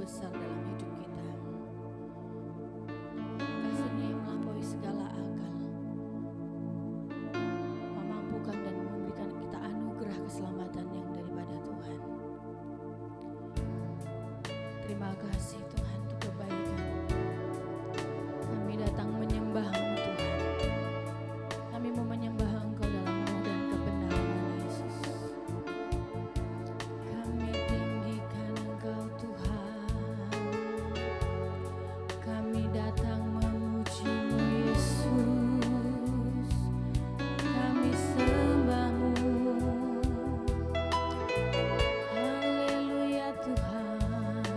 besar dalam hidup kita. Kasih-Nya yang melampaui segala akal, memampukan dan memberikan kita anugerah keselamatan yang daripada Tuhan. Terima kasih Tuhan untuk kebaikan. Kami datang menyembah-Mu Tuhan. Kami mau menyembah Engkau dalam roh dan kebenaran Yesus. Kami tinggikan Engkau Tuhan. Kami datang memuji-Mu Yesus. Kami sembah-Mu. Haleluya Tuhan.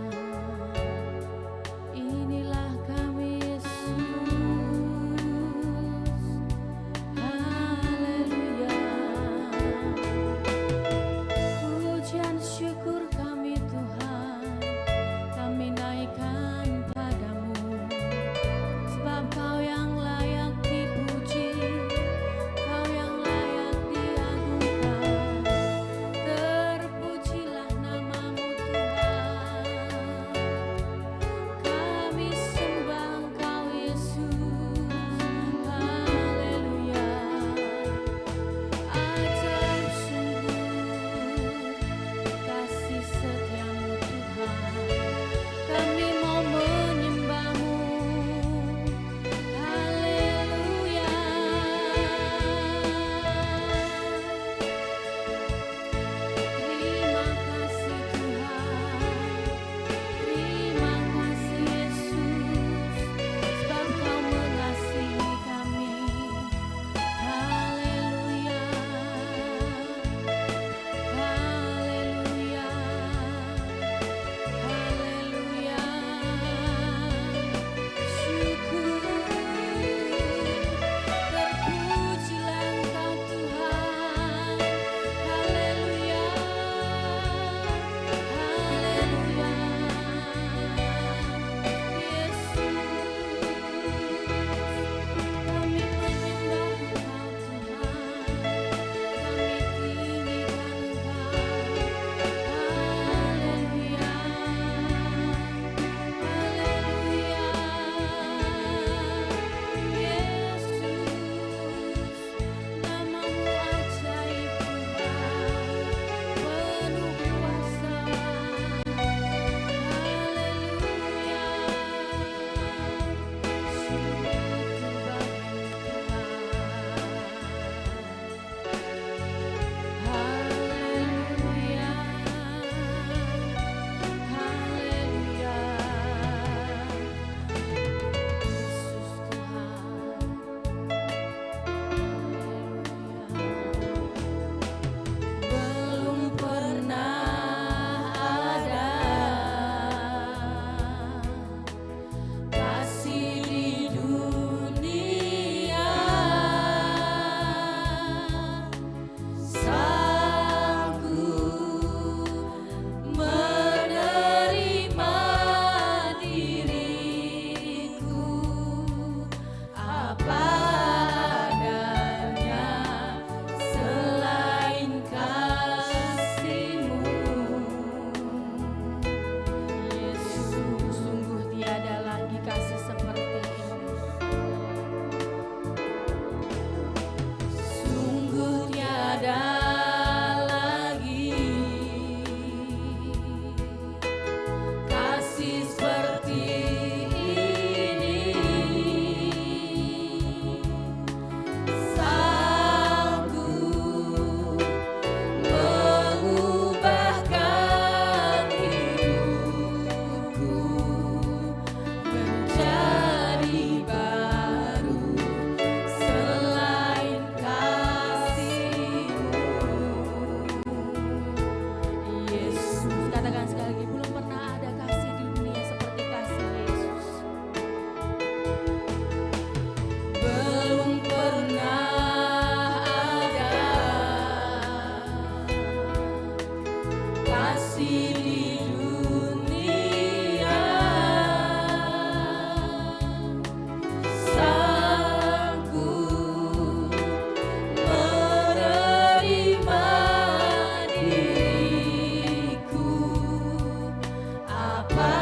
Inilah kami Yesus. Haleluya. Pujian syukur kami Tuhan, kami naikkan padamu, sebab Kau yang layak dipuji, Kau yang layak diagungkan. Terpujilah nama-Mu Tuhan. Kami sembah Engkau Yesus. Haleluya. Ajaib sungguh kasih setia-Mu Tuhan. Kami mau menyembah-Mu. Haleluya. Terima kasih Tuhan. Terima kasih Yesus, sebab Kau mengasihi kami. Haleluya. Haleluya. Haleluya. Syukur. Terpujilah Engkau Tuhan. Haleluya. Haleluya. Yesus, kami menyembah Engkau Tuhan. Kami tinggikan Engkau. Haleluya. Haleluya. Yesus, nama-Mu ajaib Tuhan, penuh kuasa. Haleluya. Syukur bagi Tuhan. Haleluya. Haleluya. Yesus Tuhan. Belum pernah ada kasih di dunia sanggup menerima diriku apa adanya selain kasih-Mu. Yesus, sungguh tiada lagi kasih seperti ini. Sungguh tiada lagi kasih seperti ini. Sanggup mengubahkan hidupku menjadi baru selain kasih-Mu. Yesus, katakan sekali lagi, belum pernah ada kasih di dunia seperti kasih Yesus. Belum pernah ada kasih di dunia sanggup menerima diriku apa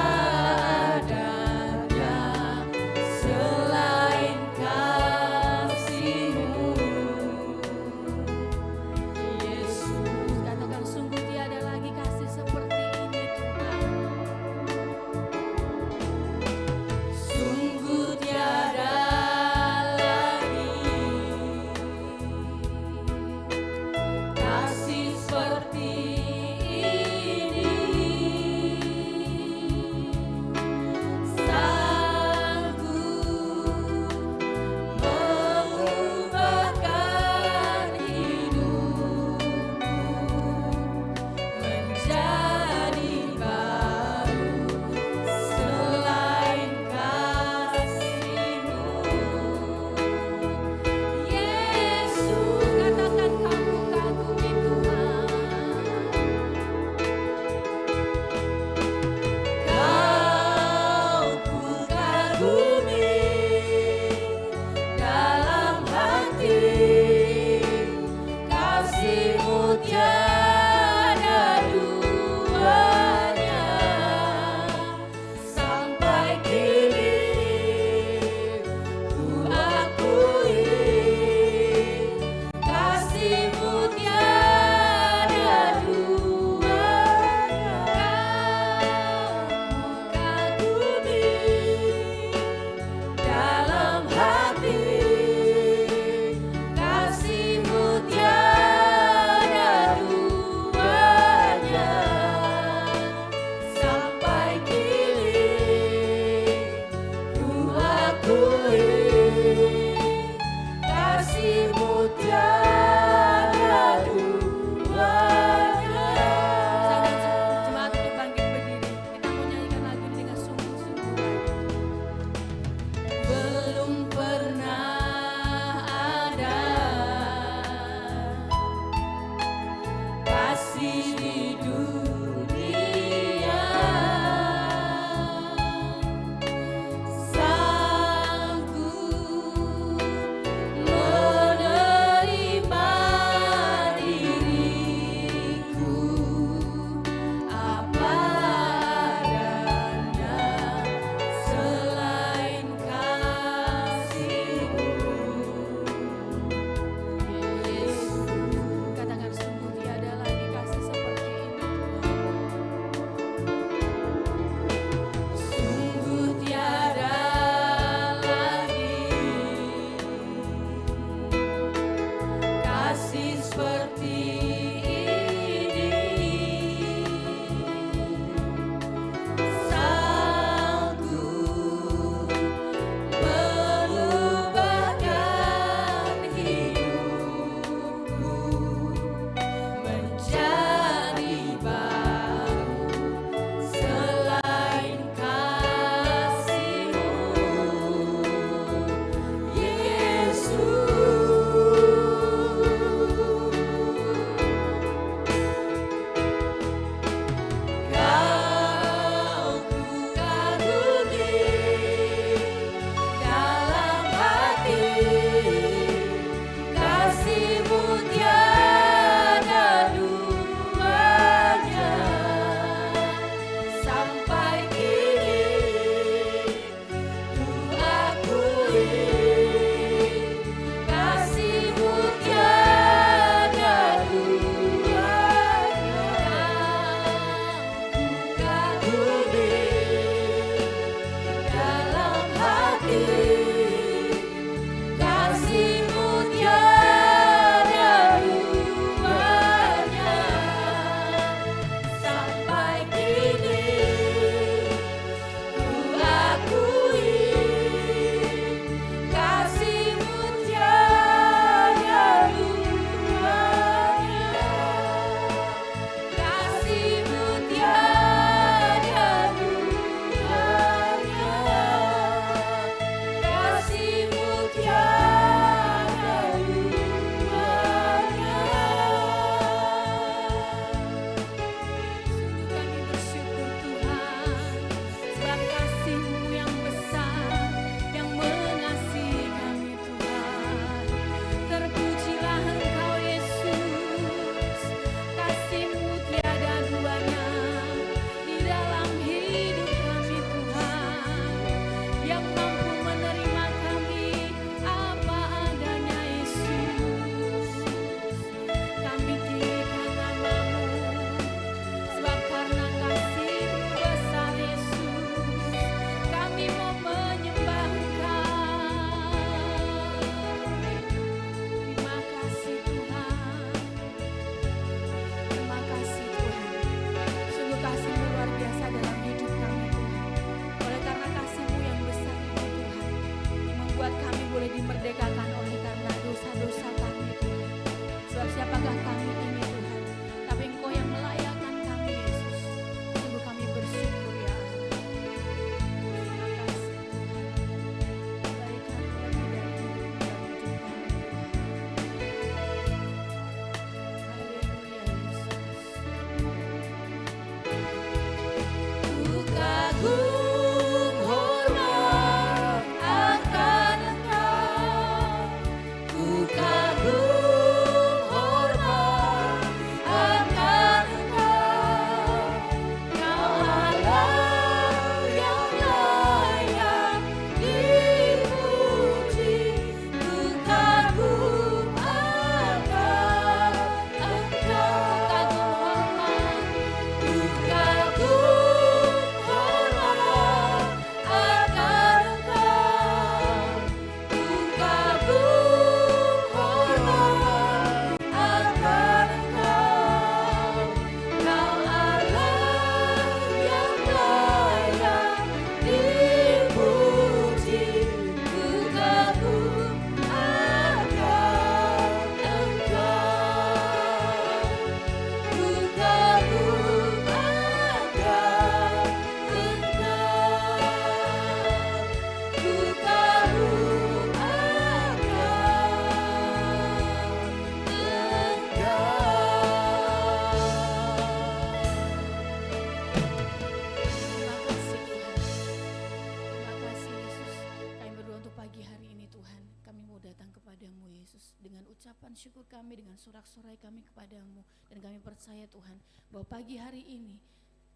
ucapan syukur kami, dengan sorak-sorai kami kepadamu. Dan kami percaya Tuhan bahwa pagi hari ini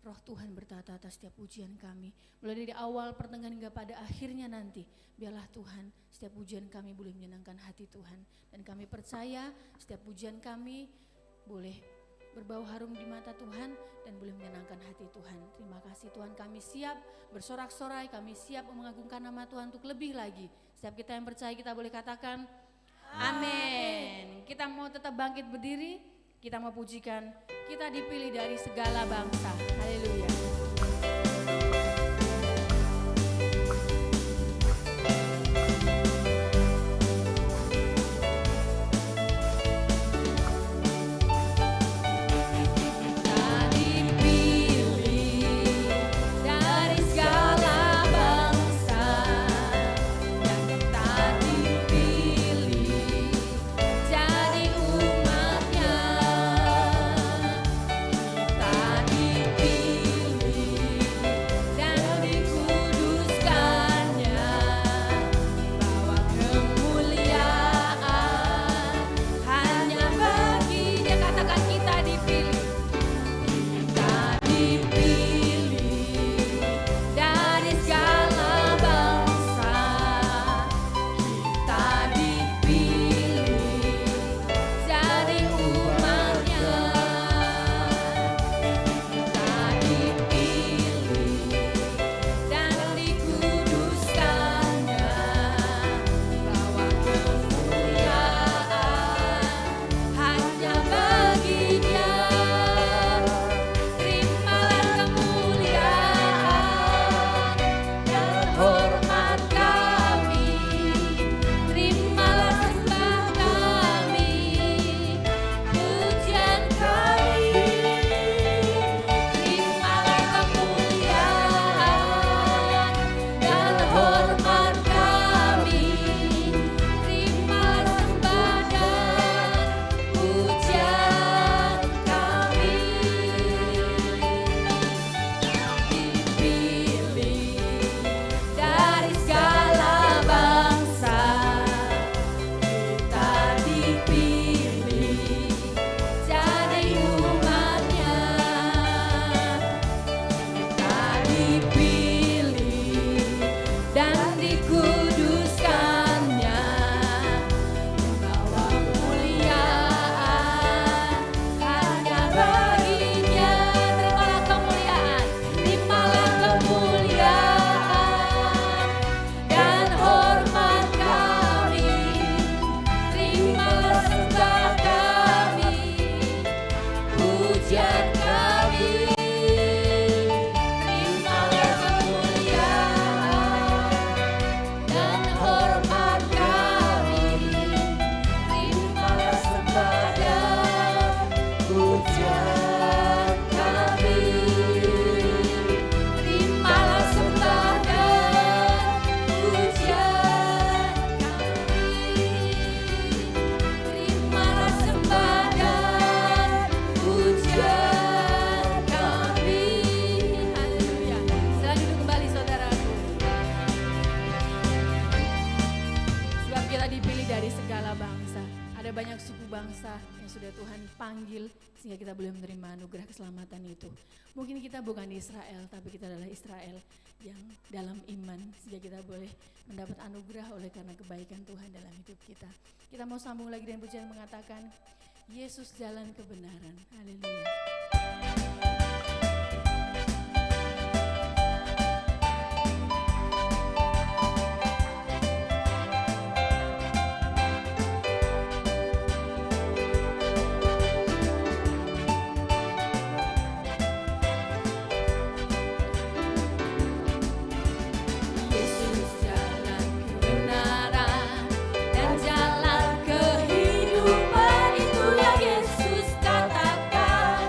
Roh Tuhan bertata atas setiap pujian kami. Mulai dari awal, pertengahan hingga pada akhirnya nanti. Biarlah Tuhan setiap pujian kami boleh menyenangkan hati Tuhan. Dan kami percaya setiap pujian kami boleh berbau harum di mata Tuhan dan boleh menyenangkan hati Tuhan. Terima kasih Tuhan, kami siap bersorak-sorai, kami siap mengagungkan nama Tuhan untuk lebih lagi. Setiap kita yang percaya kita boleh katakan amin. Kita mau tetap bangkit berdiri, kita mau pujikan, kita dipilih dari segala bangsa. Haleluya. sehingga kita boleh menerima anugerah keselamatan itu. Mungkin kita bukan Israel, tapi kita adalah Israel yang dalam iman, sehingga kita boleh mendapat anugerah oleh karena kebaikan Tuhan dalam hidup kita. Kita mau sambung lagi dengan pujian mengatakan, Yesus jalan kebenaran. Haleluya. Jalan kehidupan itulah Yesus katakan.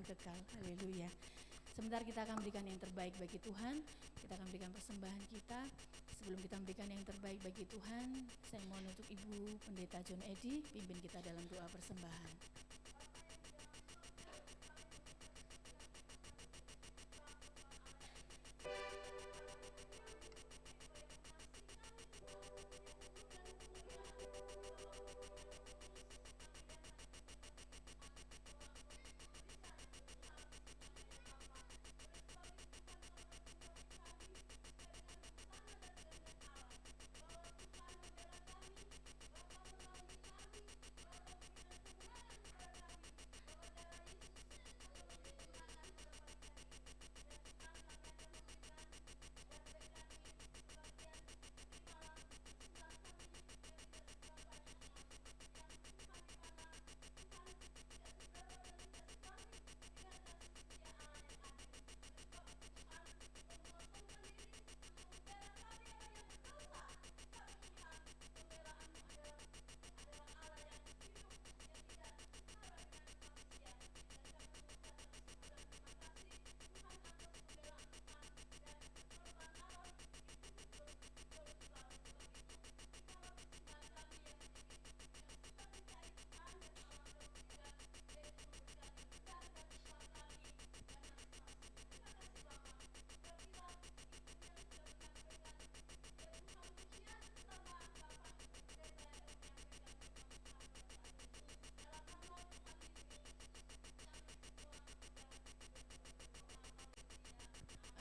kekal. Haleluya. Sebentar kita akan berikan yang terbaik bagi Tuhan. Kita akan berikan persembahan kita. Sebelum kita berikan yang terbaik bagi Tuhan, saya mohon untuk Ibu Pendeta John Eddy pimpin kita dalam doa persembahan.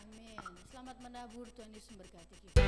Amin. Selamat menabur, Tuhan Yesus memberkati kita.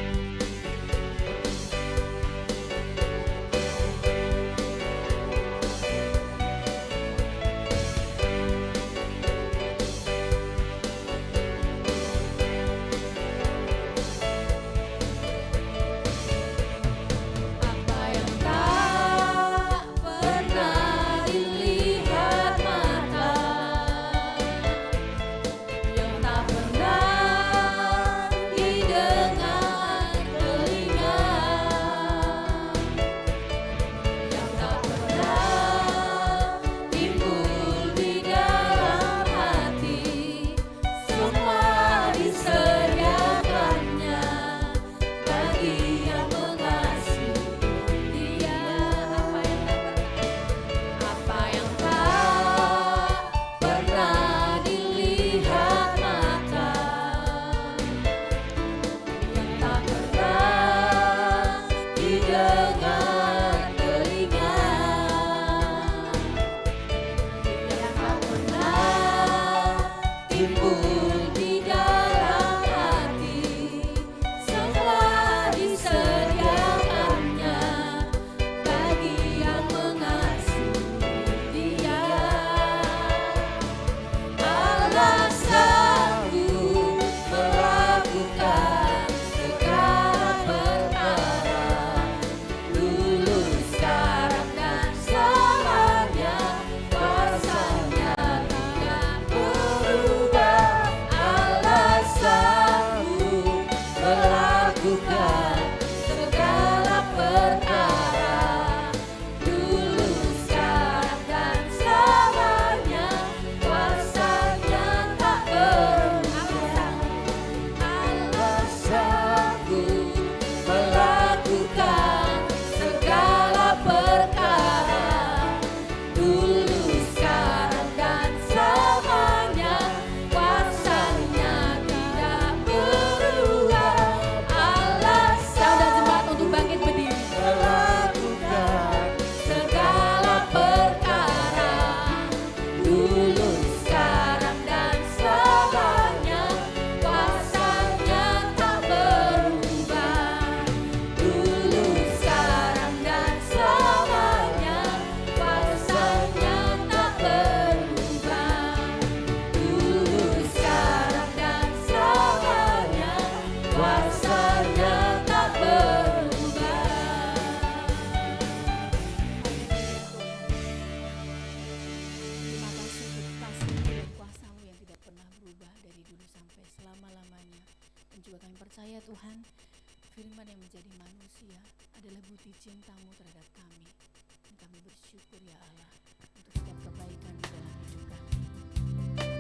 Tuhan, firman yang menjadi manusia adalah bukti cinta-Mu terhadap kami. Dan kami bersyukur ya Allah untuk setiap kebaikan di dalam hidup kami.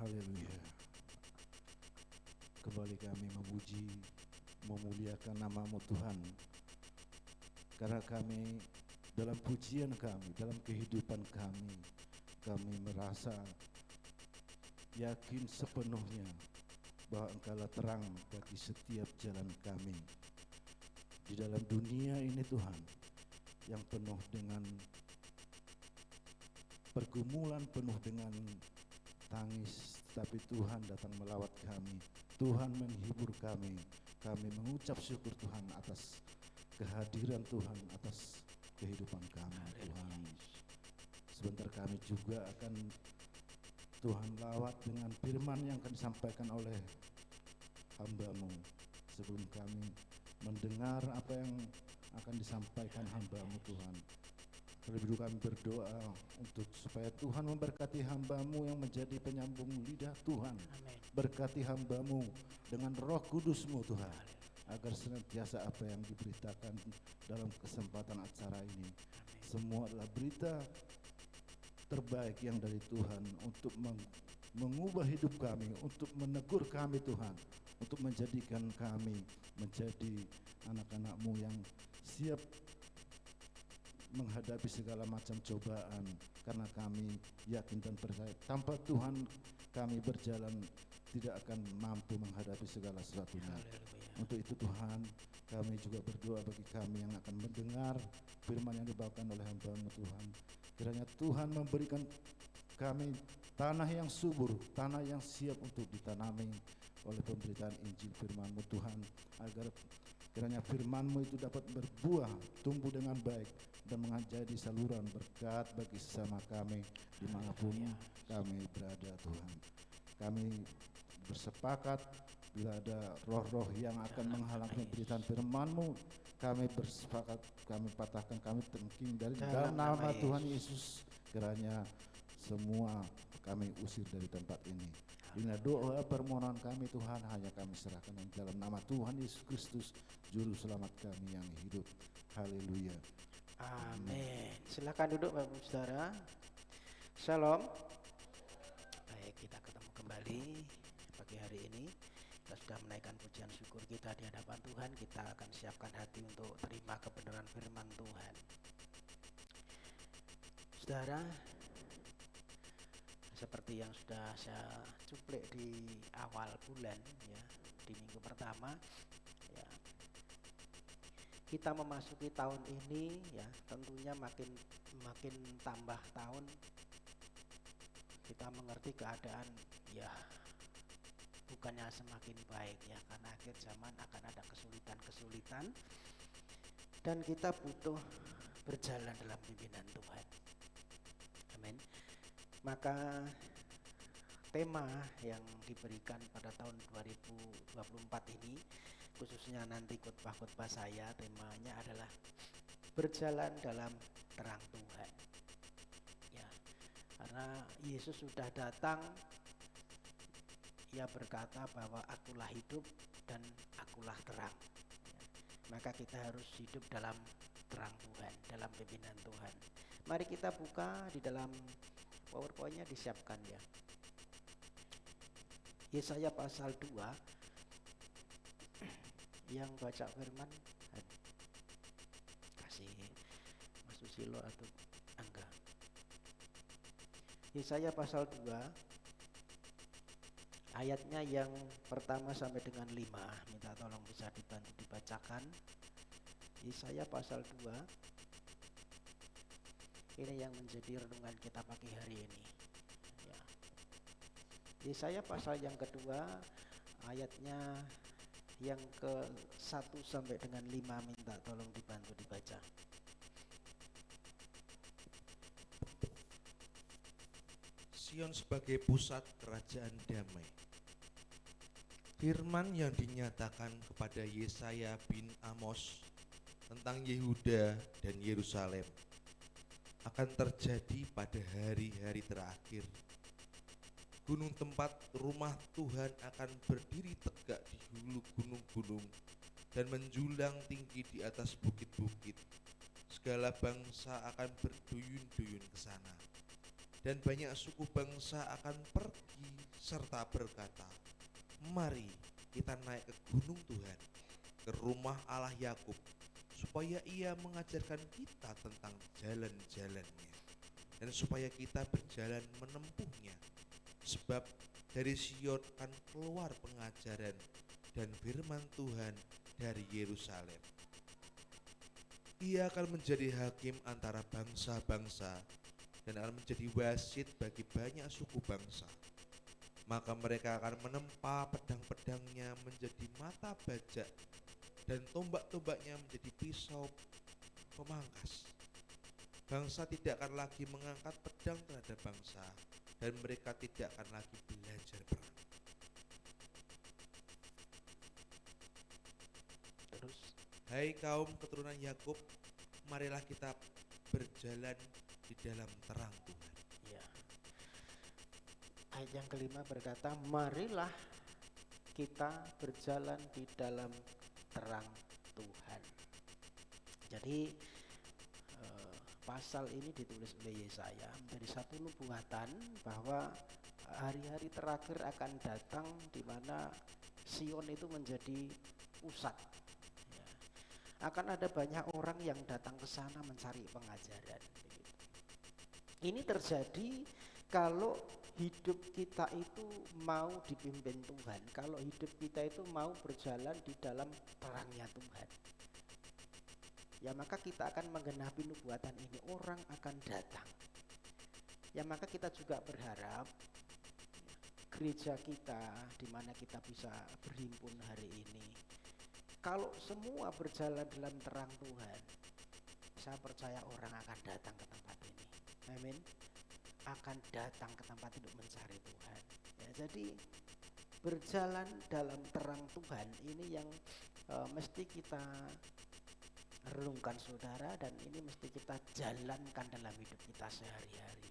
Haleluya. Kembali kami memuji, memuliakan nama-Mu Tuhan. Karena kami dalam pujian kami, dalam kehidupan kami merasa yakin sepenuhnya bahwa Engkaulah terang bagi setiap jalan kami. Di dalam dunia ini Tuhan, yang penuh dengan pergumulan, penuh dengan tangis, tapi Tuhan datang melawat kami. Tuhan menghibur kami. Kami mengucap syukur Tuhan atas kehadiran Tuhan, atas kehidupan kami Tuhan. Sebentar kami juga akan Tuhan lawat dengan firman yang akan disampaikan oleh hamba-Mu. Sebelum kami mendengar apa yang akan disampaikan hamba-Mu Tuhan, terlebih dahulu kami berdoa untuk supaya Tuhan memberkati hamba-Mu yang menjadi penyambung lidah Tuhan. Amin. Berkati hamba-Mu dengan Roh Kudus-Mu Tuhan, agar senantiasa apa yang diberitakan dalam kesempatan acara ini semua adalah berita terbaik yang dari Tuhan untuk mengubah hidup kami, untuk menegur kami Tuhan, untuk menjadikan kami menjadi anak-anak-Mu yang siap menghadapi segala macam cobaan, karena kami yakin dan percaya tanpa Tuhan kami berjalan tidak akan mampu menghadapi segala sesuatunya. Untuk itu Tuhan, kami juga berdoa bagi kami yang akan mendengar firman yang dibawakan oleh hamba-Mu Tuhan. Kiranya Tuhan memberikan kami tanah yang subur, tanah yang siap untuk ditanami oleh pemberitaan Injil firman-Mu Tuhan, agar kiranya firman-Mu itu dapat berbuah, tumbuh dengan baik, dan menjadi saluran berkat bagi sesama kami dimanapun kami berada Tuhan. Kami bersepakat bila ada roh-roh yang akan menghalangi pemberitaan firman-Mu, kami bersepakat, kami patahkan, kami tengking dari dalam nama Tuhan Yesus. Kiranya semua kami usir dari tempat ini. Inilah doa permohonan kami Tuhan, hanya kami serahkan dalam nama Tuhan Yesus Kristus, Juru Selamat kami yang hidup. Haleluya. Amin. Silakan duduk Bapak Ibu Saudara. Shalom. Baik, kita ketemu kembali pagi hari ini. Kita sudah menaikkan pujian syukur kita di hadapan Tuhan. Kita akan siapkan hati untuk terima kebenaran firman Tuhan. Saudara, seperti yang sudah saya cuplik di awal bulan ya, di minggu pertama ya, kita memasuki tahun ini ya, tentunya makin tambah tahun kita mengerti keadaan ya bukannya semakin baik ya, karena akhir zaman akan ada kesulitan-kesulitan dan kita butuh berjalan dalam pimpinan Tuhan. Amin. Maka tema yang diberikan pada tahun 2024 ini, khususnya nanti khotbah-khotbah saya, temanya adalah berjalan dalam terang Tuhan. Ya, karena Yesus sudah datang, Ia berkata bahwa akulah hidup dan akulah terang. Ya, maka kita harus hidup dalam terang Tuhan, dalam pimpinan Tuhan. Mari kita buka di dalam PowerPoint-nya, disiapkan ya. Yesaya pasal 2, yang baca firman kasih Mas Susilo atau Angga. Yesaya pasal 2 ayatnya yang pertama sampai dengan 5, minta tolong bisa dibantu dibacakan. Yesaya pasal 2, ini yang menjadi renungan kita pagi hari ini ya. Yesaya pasal yang kedua, ayatnya yang ke-1 sampai dengan 5, minta tolong dibantu dibaca. Sion sebagai pusat kerajaan damai. Firman yang dinyatakan kepada Yesaya bin Amos tentang Yehuda dan Yerusalem akan terjadi pada hari-hari terakhir. Gunung tempat rumah Tuhan akan berdiri tegak di hulu gunung-gunung dan menjulang tinggi di atas bukit-bukit. Segala bangsa akan berduyun-duyun ke sana. dan banyak suku bangsa akan pergi serta berkata, "Mari kita naik ke gunung Tuhan, ke rumah Allah Yakub, supaya Ia mengajarkan kita tentang jalan-jalannya, dan supaya kita berjalan menempuhnya. Sebab dari Sion akan keluar pengajaran dan firman Tuhan dari Yerusalem. Ia akan menjadi hakim antara bangsa-bangsa dan akan menjadi wasit bagi banyak suku bangsa. Maka mereka akan menempa pedang-pedangnya menjadi mata bajak dan tombak-tombaknya menjadi pisau pemangkas. Bangsa tidak akan lagi mengangkat pedang terhadap bangsa, dan mereka tidak akan lagi belajar perang." Terus Hai kaum keturunan Yakub, marilah kita berjalan di dalam terang Tuhan. ya, ayat yang kelima berkata, marilah kita berjalan di dalam terang Tuhan. Jadi pasal ini ditulis oleh Yesaya menjadi satu nubuatan bahwa hari-hari terakhir akan datang di mana Sion itu menjadi pusat. Ya. Akan ada banyak orang yang datang ke sana mencari pengajaran. Ini terjadi kalau hidup kita itu mau dipimpin Tuhan, kalau hidup kita itu mau berjalan di dalam terangnya Tuhan. Ya maka kita akan menggenapi nubuatan ini, orang akan datang. Ya maka kita juga berharap gereja kita di mana kita bisa berhimpun hari ini, kalau semua berjalan dalam terang Tuhan, saya percaya orang akan datang ke tempat ini. Amin. Akan datang ke tempat untuk mencari Tuhan. Ya, jadi berjalan dalam terang Tuhan ini yang mesti kita renungkan saudara, dan ini mesti kita jalankan dalam hidup kita sehari-hari.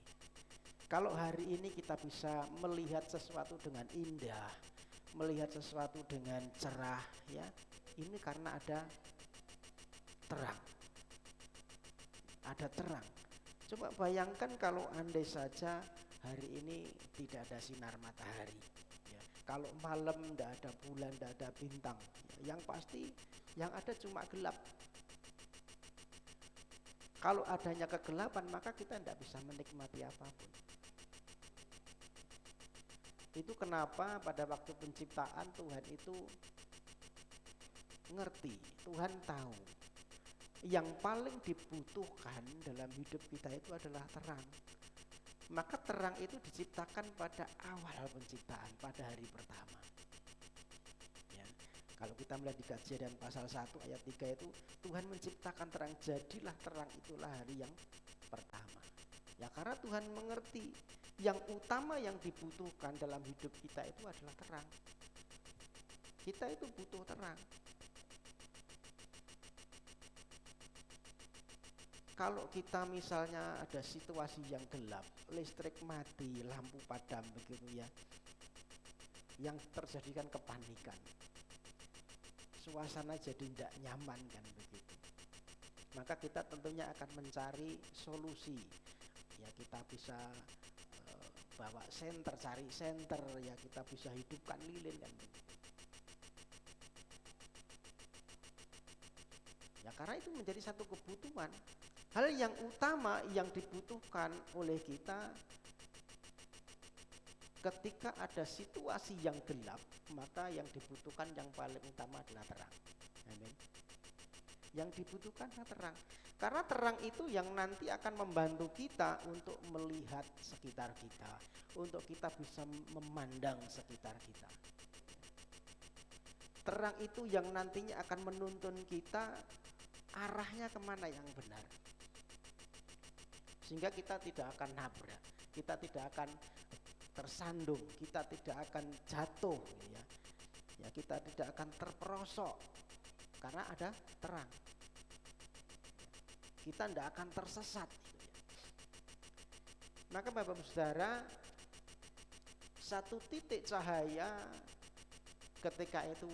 Kalau hari ini kita bisa melihat sesuatu dengan indah, melihat sesuatu dengan cerah, ya ini karena ada terang. Ada terang. Coba bayangkan kalau andai saja hari ini tidak ada sinar matahari, ya. Kalau malam tidak ada bulan, tidak ada bintang, ya. Yang pasti yang ada cuma gelap. Kalau adanya kegelapan maka kita tidak bisa menikmati apapun. Itu kenapa pada waktu penciptaan Tuhan itu ngerti, Tuhan tahu yang paling dibutuhkan dalam hidup kita itu adalah terang. Maka terang itu diciptakan pada awal penciptaan, pada hari pertama. Ya. Kalau kita melihat di Kejadian pasal 1 ayat 3 itu, Tuhan menciptakan terang, jadilah terang, itulah hari yang pertama. Ya karena Tuhan mengerti yang utama yang dibutuhkan dalam hidup kita itu adalah terang. Kita itu butuh terang. Kalau kita misalnya ada situasi yang gelap, listrik mati, lampu padam begitu ya, yang terjadikan kepanikan, suasana jadi tidak nyaman kan begitu. Maka kita tentunya akan mencari solusi. Ya kita bisa bawa senter, cari senter, ya kita bisa hidupkan lilin kan begitu. Ya karena itu menjadi satu kebutuhan. Hal yang utama yang dibutuhkan oleh kita ketika ada situasi yang gelap, maka yang dibutuhkan yang paling utama adalah terang. Amin. Yang dibutuhkan adalah terang. Karena terang itu yang nanti akan membantu kita untuk melihat sekitar kita, untuk kita bisa memandang sekitar kita. Terang itu yang nantinya akan menuntun kita arahnya kemana yang benar. Sehingga kita tidak akan nabrak, kita tidak akan tersandung, kita tidak akan jatuh, ya. Ya kita tidak akan terperosok karena ada terang. Kita tidak akan tersesat. Maka Bapak Ibu Saudara, satu titik cahaya ketika itu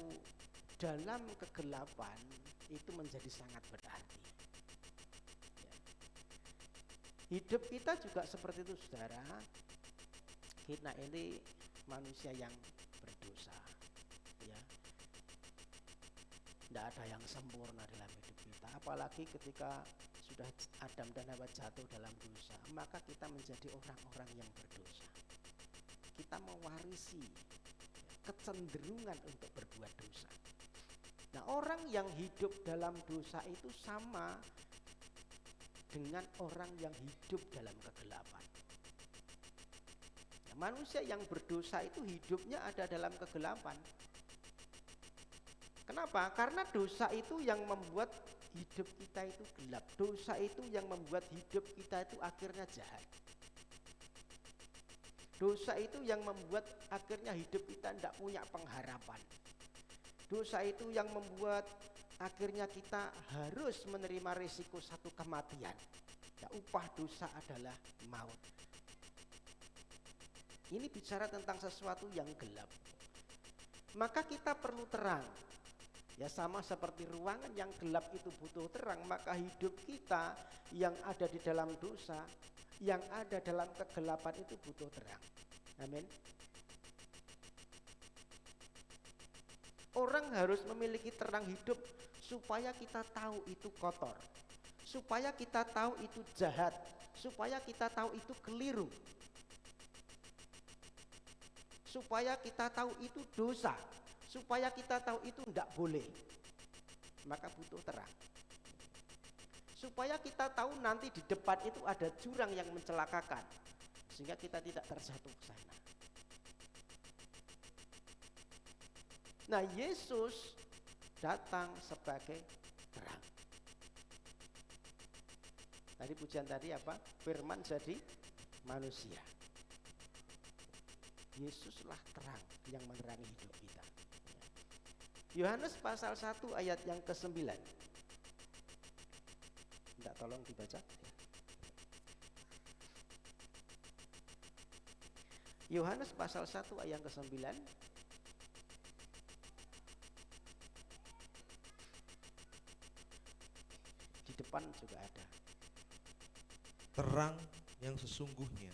dalam kegelapan itu menjadi sangat berarti. Hidup kita juga seperti itu, saudara. Kita ini manusia yang berdosa, ya. Tidak ada yang sempurna dalam hidup kita. Apalagi ketika sudah Adam dan Hawa jatuh dalam dosa, maka kita menjadi orang-orang yang berdosa. Kita mewarisi kecenderungan untuk berbuat dosa. Nah, orang yang hidup dalam dosa itu sama dengan orang yang hidup dalam kegelapan. Nah, manusia yang berdosa itu hidupnya ada dalam kegelapan. Kenapa? Karena dosa itu yang membuat hidup kita itu gelap. Dosa itu yang membuat hidup kita itu akhirnya jahat. Dosa itu yang membuat akhirnya hidup kita tidak punya pengharapan. Dosa itu yang membuat akhirnya kita harus menerima risiko satu kematian. Ya, upah dosa adalah maut. Ini bicara tentang sesuatu yang gelap. Maka kita perlu terang. Ya, sama seperti ruangan yang gelap itu butuh terang, maka hidup kita yang ada di dalam dosa, yang ada dalam kegelapan itu butuh terang. Amin. Orang harus memiliki terang hidup supaya kita tahu itu kotor, supaya kita tahu itu jahat, supaya kita tahu itu keliru, supaya kita tahu itu dosa, supaya kita tahu itu tidak boleh. Maka butuh terang. Supaya kita tahu nanti di depan itu ada jurang yang mencelakakan, sehingga kita tidak terjatuh ke sana. Nah, Yesus datang sebagai terang. Tadi pujian tadi apa? Firman jadi manusia. Yesuslah terang yang menerangi hidup kita. Yohanes pasal 1 ayat yang ke-9. Tidak, tolong dibaca. Yohanes pasal 1 ayat ke-9. Di depan juga ada. Terang yang sesungguhnya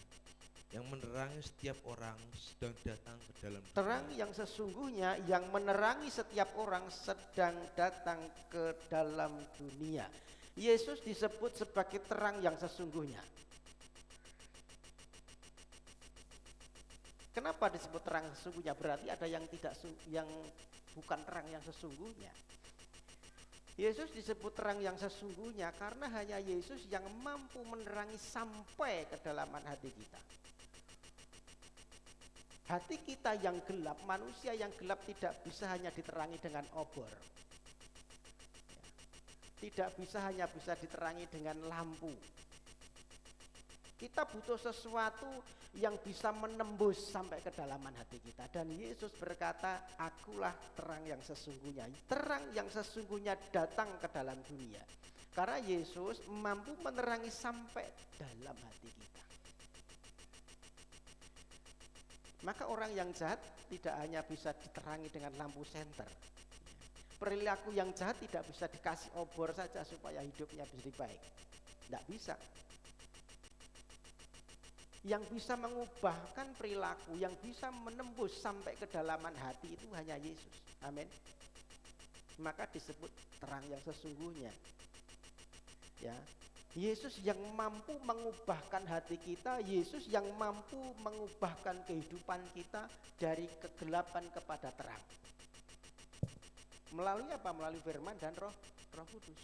yang menerangi setiap orang sedang datang ke dalam dunia. Terang yang sesungguhnya yang menerangi setiap orang sedang datang ke dalam dunia. Yesus disebut sebagai terang yang sesungguhnya. Kenapa disebut terang sesungguhnya? Berarti ada yang yang bukan terang yang sesungguhnya. Yesus disebut terang yang sesungguhnya karena hanya Yesus yang mampu menerangi sampai kedalaman hati kita. Hati kita yang gelap, manusia yang gelap tidak bisa hanya diterangi dengan obor. Tidak bisa hanya bisa diterangi dengan lampu. Kita butuh sesuatu yang bisa menembus sampai kedalaman hati kita. Dan Yesus berkata, akulah terang yang sesungguhnya. Terang yang sesungguhnya datang ke dalam dunia. Karena Yesus mampu menerangi sampai dalam hati kita. Maka orang yang jahat tidak hanya bisa diterangi dengan lampu senter. Perilaku yang jahat tidak bisa dikasih obor saja supaya hidupnya menjadi baik. Tidak bisa. Yang bisa mengubahkan perilaku, yang bisa menembus sampai kedalaman hati itu hanya Yesus. Amin. Maka disebut terang yang sesungguhnya. Ya. Yesus yang mampu mengubahkan hati kita, Yesus yang mampu mengubahkan kehidupan kita dari kegelapan kepada terang. Melalui apa? Melalui firman dan Roh Kudus.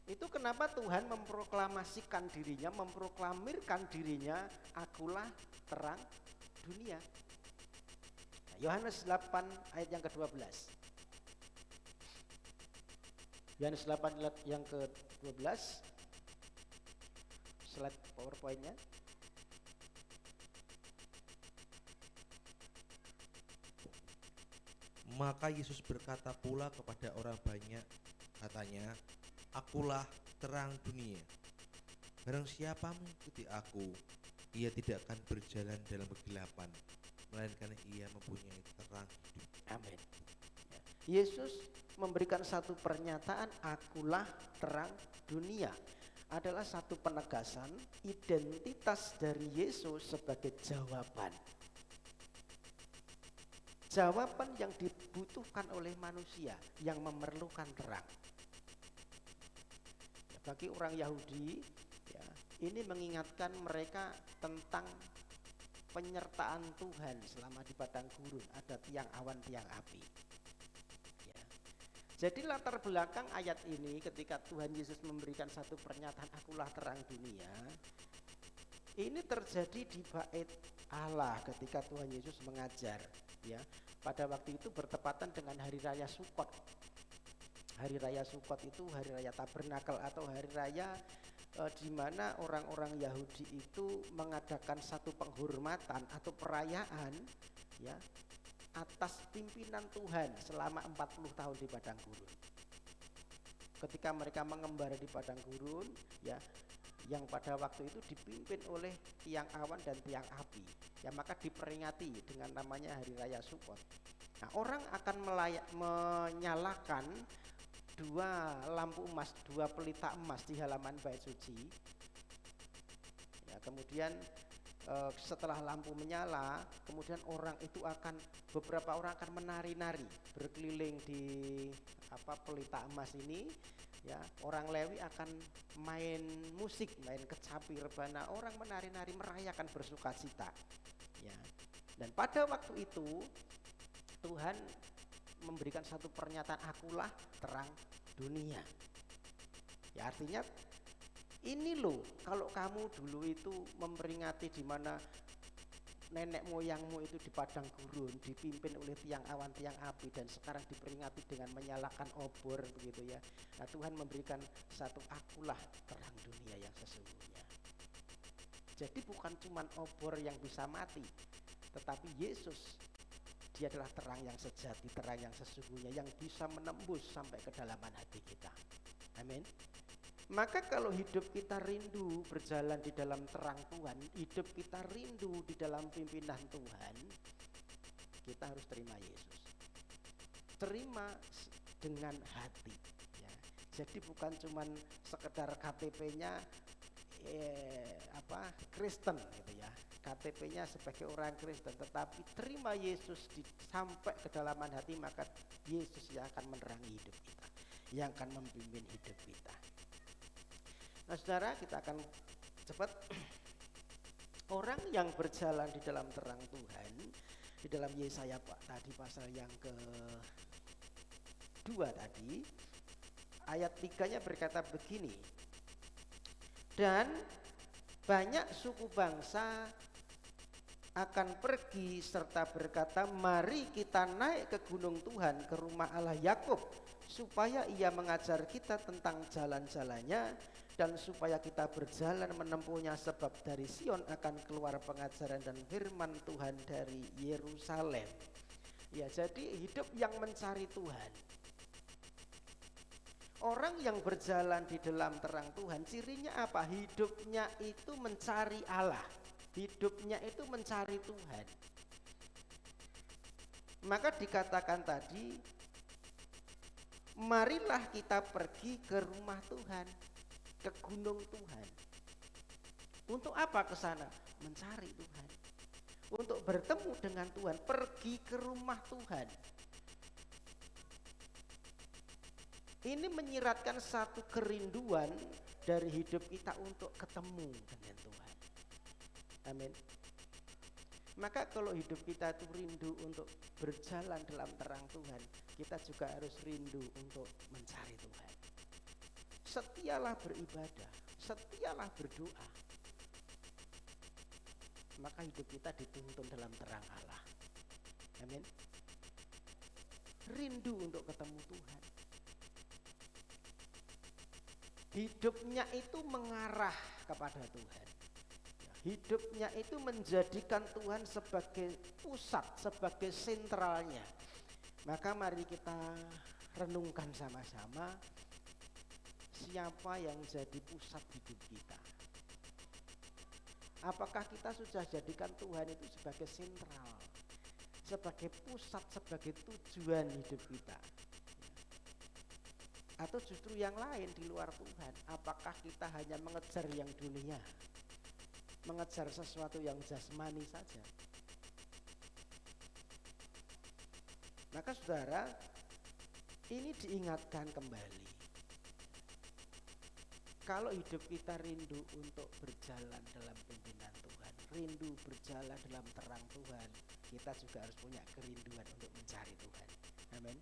Itu kenapa Tuhan memproklamasikan dirinya, memproklamirkan dirinya, akulah terang dunia. Nah, Yohanes 8 ayat yang ke-12. Yohanes 8 yang ke-12, slide PowerPoint-nya. Maka Yesus berkata pula kepada orang banyak, katanya, akulah terang dunia. Barang siapa mengikuti aku, ia tidak akan berjalan dalam kegelapan, melainkan ia mempunyai terang hidup. Amin. Yesus memberikan satu pernyataan, akulah terang dunia. Adalah satu penegasan identitas dari Yesus sebagai jawaban. Jawaban yang dibutuhkan oleh manusia yang memerlukan terang. Ya, bagi orang Yahudi, ya, ini mengingatkan mereka tentang penyertaan Tuhan selama di padang gurun, ada tiang awan, tiang api. Ya. Jadi latar belakang ayat ini ketika Tuhan Yesus memberikan satu pernyataan, akulah terang dunia, ini terjadi di bait Allah ketika Tuhan Yesus mengajar. Ya, pada waktu itu bertepatan dengan hari raya Sukot. Hari raya Sukot itu hari raya Tabernakel atau hari raya di mana orang-orang Yahudi itu mengadakan satu penghormatan atau perayaan, ya, atas pimpinan Tuhan selama 40 tahun di padang gurun. Ketika mereka mengembara di padang gurun, ya, yang pada waktu itu dipimpin oleh tiang awan dan tiang api, ya, maka diperingati dengan namanya hari raya Sukot. Nah, orang akan menyalakan dua lampu emas, dua pelita emas di halaman bait suci. Ya, kemudian setelah lampu menyala, kemudian beberapa orang akan menari-nari berkeliling di pelita emas ini. Ya, orang Lewi akan main musik, main kecapi, rebana, orang menari-nari merayakan bersukacita. Ya. Dan pada waktu itu Tuhan memberikan satu pernyataan, akulah terang dunia. Ya, artinya ini loh, kalau kamu dulu itu memperingati di mana nenek moyangmu itu di padang gurun dipimpin oleh tiang awan, tiang api, dan sekarang diperingati dengan menyalakan obor begitu ya. Nah, Tuhan memberikan satu akulah terang dunia yang sesungguhnya. Jadi bukan cuma obor yang bisa mati, tetapi Yesus, dia adalah terang yang sejati, terang yang sesungguhnya yang bisa menembus sampai kedalaman hati kita. Amin. Maka kalau hidup kita rindu berjalan di dalam terang Tuhan, hidup kita rindu di dalam pimpinan Tuhan, kita harus terima Yesus. Terima dengan hati. Ya. Jadi bukan cuman sekedar KTP-nya Kristen gitu ya. KTP-nya sebagai orang Kristen, tetapi terima Yesus sampai kedalaman hati, maka Yesus yang akan menerangi hidup kita, yang akan membimbing hidup kita. Nah, saudara, kita akan cepat. Orang yang berjalan di dalam terang Tuhan, di dalam Yesaya tadi pasal yang ke-2 tadi, ayat 3-nya berkata begini, dan banyak suku bangsa akan pergi serta berkata, mari kita naik ke gunung Tuhan, ke rumah Allah Yakub, supaya ia mengajar kita tentang jalan-jalannya, dan supaya kita berjalan menempuhnya, sebab dari Sion akan keluar pengajaran dan firman Tuhan dari Yerusalem. Ya, jadi hidup yang mencari Tuhan. Orang yang berjalan di dalam terang Tuhan, cirinya apa? Hidupnya itu mencari Allah. Hidupnya itu mencari Tuhan. Maka dikatakan tadi, marilah kita pergi ke rumah Tuhan, ke gunung Tuhan. Untuk apa ke sana? Mencari Tuhan. Untuk bertemu dengan Tuhan, pergi ke rumah Tuhan. Ini menyiratkan satu kerinduan dari hidup kita untuk ketemu dengan Tuhan. Amin. Maka kalau hidup kita itu rindu untuk berjalan dalam terang Tuhan, kita juga harus rindu untuk mencari Tuhan. Setialah beribadah, setialah berdoa, maka hidup kita dituntun dalam terang Allah. Amin. Rindu untuk ketemu Tuhan. Hidupnya itu mengarah kepada Tuhan. Hidupnya itu menjadikan Tuhan sebagai pusat, sebagai sentralnya. Maka mari kita renungkan sama-sama, siapa yang jadi pusat hidup kita. Apakah kita sudah jadikan Tuhan itu sebagai sentral, sebagai pusat, sebagai tujuan hidup kita? Atau justru yang lain di luar Tuhan? Apakah kita hanya mengejar yang dunia, mengejar sesuatu yang jasmani saja? Maka saudara, ini diingatkan kembali. Kalau hidup kita rindu untuk berjalan dalam pimpinan Tuhan, rindu berjalan dalam terang Tuhan, kita juga harus punya kerinduan untuk mencari Tuhan. Amin.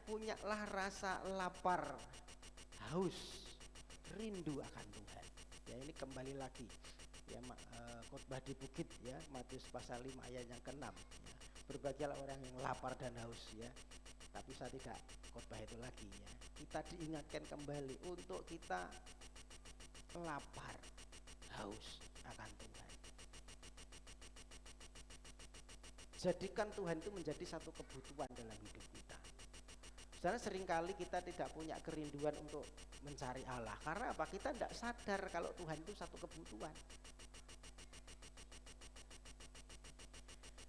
Punyalah rasa lapar, haus, rindu akan Tuhan. Ya, ini kembali lagi ya, khotbah di bukit ya, Matius pasal 5 ayat yang ke-6 ya. Berbahagialah orang yang lapar dan haus ya. Tapi saya tidak khotbah itu lagi ya. Kita diingatkan kembali untuk kita lapar, haus akan Tuhan. Jadikan Tuhan itu menjadi satu kebutuhan dalam hidup kita. Saudara, seringkali kita tidak punya kerinduan untuk mencari Allah. Karena apa? Kita tidak sadar kalau Tuhan itu satu kebutuhan.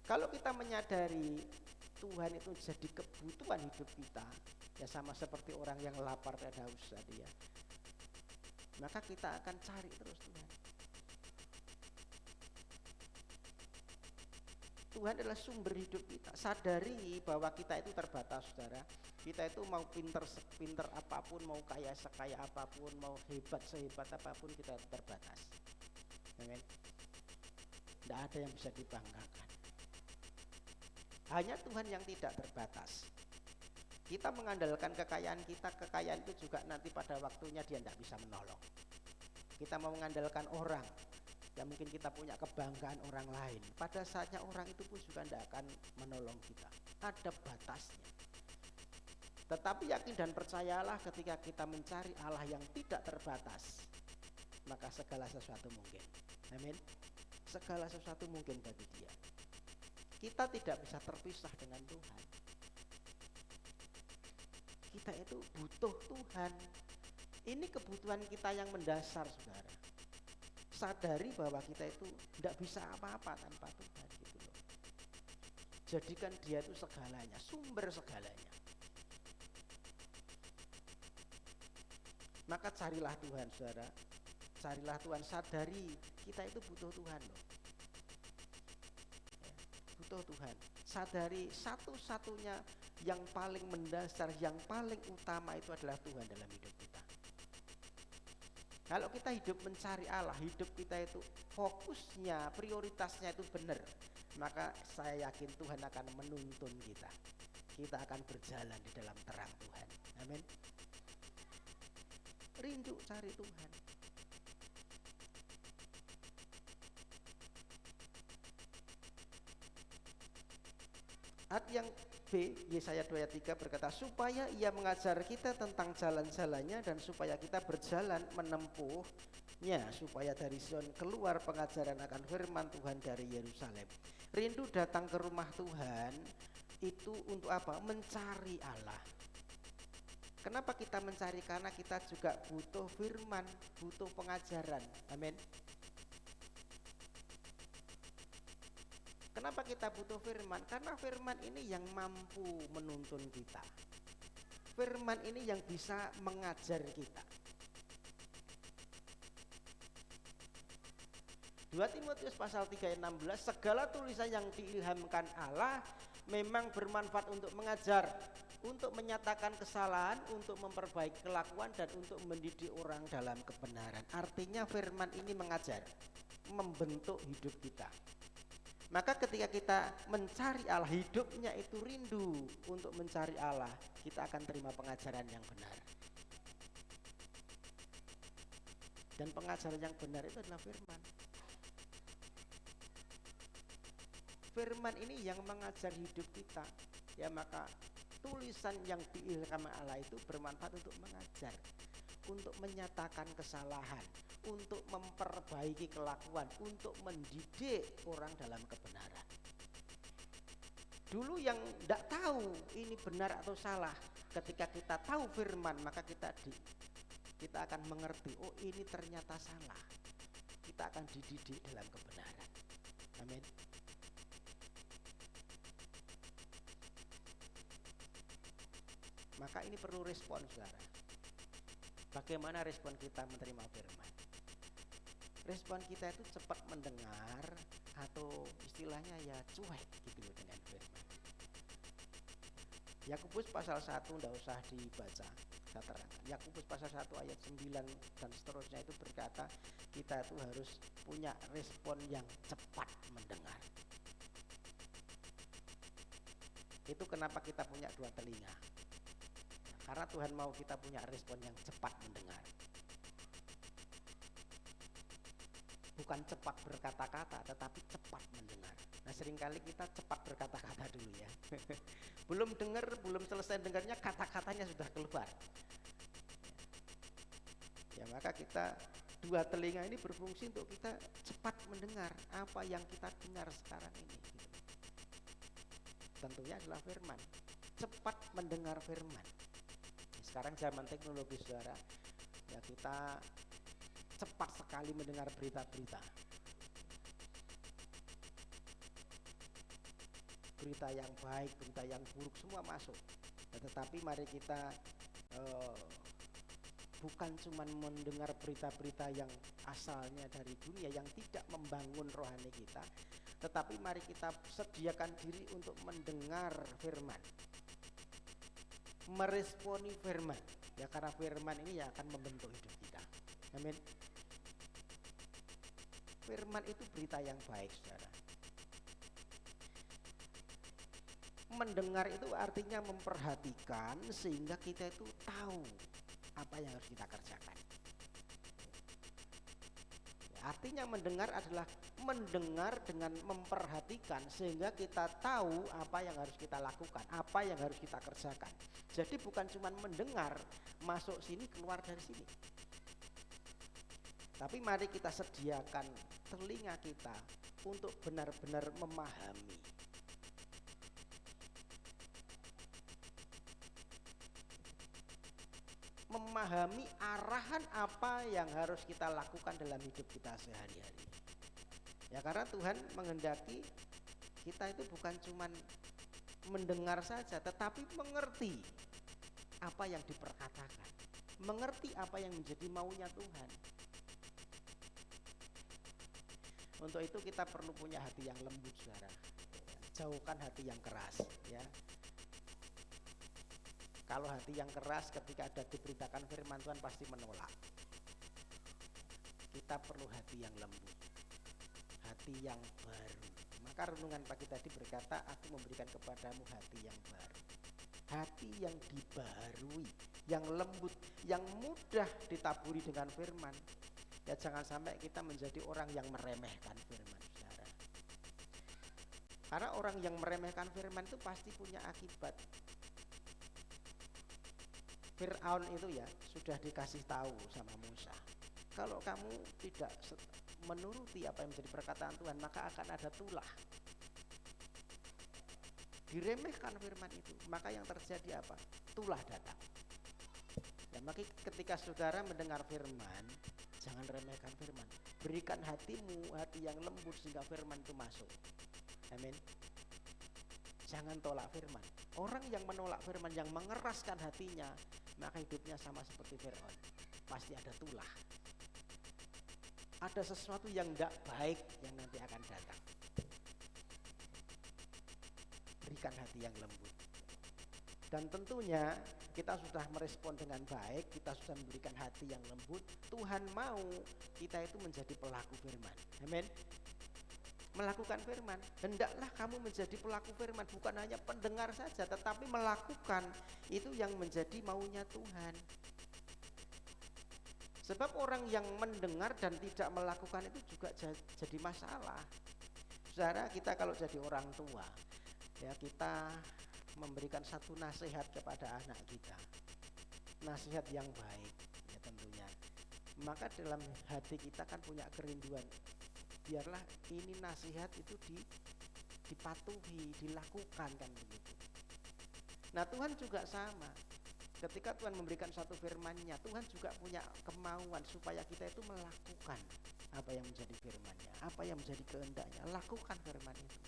Kalau kita menyadari Tuhan itu jadi kebutuhan hidup kita, ya sama seperti orang yang lapar dan haus tadi ya, maka kita akan cari terus Tuhan. Tuhan adalah sumber hidup kita. Sadari bahwa kita itu terbatas, saudara. Kita itu mau pinter apapun, mau kaya sekaya apapun, mau hebat sehebat apapun, kita itu terbatas. Amin. Tidak ada yang bisa dibanggakan. Hanya Tuhan yang tidak terbatas. Kita mengandalkan kekayaan kita, kekayaan itu juga nanti pada waktunya dia tidak bisa menolong. Kita mau mengandalkan orang, ya mungkin kita punya kebanggaan orang lain, pada saatnya orang itu pun juga tidak akan menolong kita. Ada batasnya. Tetapi yakin dan percayalah, ketika kita mencari Allah yang tidak terbatas, maka segala sesuatu mungkin. Amin. Segala sesuatu mungkin bagi Dia. Kita tidak bisa terpisah dengan Tuhan. Kita itu butuh Tuhan. Ini kebutuhan kita yang mendasar, saudara. Sadari bahwa kita itu tidak bisa apa-apa tanpa Tuhan gitu loh. Jadikan Dia itu segalanya, sumber segalanya. Maka carilah Tuhan, saudara. Carilah Tuhan, sadari kita itu butuh Tuhan loh. Ya, butuh Tuhan. Sadari satu-satunya yang paling mendasar, yang paling utama itu adalah Tuhan dalam hidup kita. Kalau kita hidup mencari Allah, hidup kita itu fokusnya, prioritasnya itu benar, maka saya yakin Tuhan akan menuntun kita. Kita akan berjalan di dalam terang Tuhan. Amin. Rindu cari Tuhan. Ayat yang B, Yesaya 2 ayat 3 berkata, supaya Ia mengajar kita tentang jalan-jalannya dan supaya kita berjalan menempuhnya, supaya dari Sion keluar pengajaran akan firman Tuhan dari Yerusalem. Rindu datang ke rumah Tuhan itu untuk apa? Mencari Allah. Kenapa kita mencari? Karena kita juga butuh firman, butuh pengajaran. Amin. Kenapa kita butuh firman? Karena firman ini yang mampu menuntun kita. Firman ini yang bisa mengajar kita. 2 Timotius pasal 3 ayat 16, segala tulisan yang diilhamkan Allah memang bermanfaat untuk mengajar, untuk menyatakan kesalahan, untuk memperbaiki kelakuan, dan untuk mendidik orang dalam kebenaran. Artinya firman ini mengajar, membentuk hidup kita. Maka ketika kita mencari Allah, hidupnya itu rindu untuk mencari Allah, kita akan terima pengajaran yang benar. Dan pengajaran yang benar itu adalah firman. Firman ini yang mengajar hidup kita. Ya, maka tulisan yang diilhamkan Allah itu bermanfaat untuk mengajar, untuk menyatakan kesalahan, untuk memperbaiki kelakuan, untuk mendidik orang dalam kebenaran. Dulu yang tidak tahu ini benar atau salah, ketika kita tahu firman, maka kita akan mengerti, oh ini ternyata salah. Kita akan dididik dalam kebenaran. Amin. Maka ini perlu respon, saudara. Bagaimana respon kita menerima firman? Respon kita itu cepat mendengar atau istilahnya ya cuek gitu loh dengan firman. Yakobus pasal 1 enggak usah dibaca, saya terangkan. Yakobus pasal 1 ayat 9 dan seterusnya itu berkata kita itu harus punya respon yang cepat mendengar. Itu kenapa kita punya 2 telinga. Karena Tuhan mau kita punya respon yang cepat mendengar. Bukan cepat berkata-kata, tetapi cepat mendengar. Nah, seringkali kita cepat berkata-kata dulu ya. Belum dengar, belum selesai dengarnya, kata-katanya sudah keluar. Ya, maka kita 2 telinga ini berfungsi untuk kita cepat mendengar apa yang kita dengar sekarang ini. Gitu. Tentunya adalah firman. Cepat mendengar firman. Sekarang zaman teknologi, saudara, ya kita cepat sekali mendengar berita-berita. Berita yang baik, berita yang buruk, semua masuk. Ya, tetapi mari kita bukan cuma mendengar berita-berita yang asalnya dari dunia yang tidak membangun rohani kita, tetapi mari kita sediakan diri untuk mendengar firman, meresponi firman, ya karena firman ini ya akan membentuk hidup kita. Amin. Firman itu berita yang baik, saudara. Mendengar itu artinya memperhatikan sehingga kita itu tahu apa yang harus kita kerjakan. Artinya mendengar adalah mendengar dengan memperhatikan sehingga kita tahu apa yang harus kita lakukan, apa yang harus kita kerjakan. Jadi bukan cuma mendengar, masuk sini, keluar dari sini. Tapi mari kita sediakan telinga kita untuk benar-benar memahami. Memahami arahan apa yang harus kita lakukan dalam hidup kita sehari-hari. Ya karena Tuhan menghendaki kita itu bukan cuman mendengar saja, tetapi mengerti apa yang diperkatakan, mengerti apa yang menjadi maunya Tuhan. Untuk itu kita perlu punya hati yang lembut, saudara. Jauhkan hati yang keras, ya. Kalau hati yang keras ketika ada diberitakan firman Tuhan pasti menolak. Kita perlu hati yang lembut, hati yang baru. Maka renungan pagi tadi berkata, aku memberikan kepadamu hati yang baru, hati yang dibaharui, yang lembut, yang mudah ditaburi dengan firman. Ya jangan sampai kita menjadi orang yang meremehkan firman, saudara. Karena orang yang meremehkan firman itu pasti punya akibat. Fir'aun itu ya sudah dikasih tahu sama Musa, kalau kamu tidak menuruti apa yang menjadi perkataan Tuhan, maka akan ada tulah. Diremehkan firman itu, maka yang terjadi apa? Tulah datang. Ya, maka ketika saudara mendengar firman, jangan remehkan firman. Berikan hatimu hati yang lembut sehingga firman itu masuk. Amin. Jangan tolak firman. Orang yang menolak firman, yang mengeraskan hatinya, maka hidupnya sama seperti Fir'aun. Pasti ada tulah. Ada sesuatu yang tidak baik yang nanti akan datang. Berikan hati yang lembut. Dan tentunya kita sudah merespon dengan baik, kita sudah memberikan hati yang lembut. Tuhan mau kita itu menjadi pelaku firman. Amin. Melakukan firman. Hendaklah kamu menjadi pelaku firman, bukan hanya pendengar saja, tetapi melakukan. Itu yang menjadi maunya Tuhan. Sebab orang yang mendengar dan tidak melakukan itu juga jadi masalah. Saudara, kita kalau jadi orang tua, ya kita memberikan satu nasihat kepada anak kita, nasihat yang baik, ya tentunya. Maka dalam hati kita kan punya kerinduan, biarlah ini nasihat itu dipatuhi, dilakukan kan begitu. Nah Tuhan juga sama. Ketika Tuhan memberikan satu firman-Nya, Tuhan juga punya kemauan supaya kita itu melakukan apa yang menjadi firman-Nya, apa yang menjadi kehendak-Nya. Lakukan firman itu.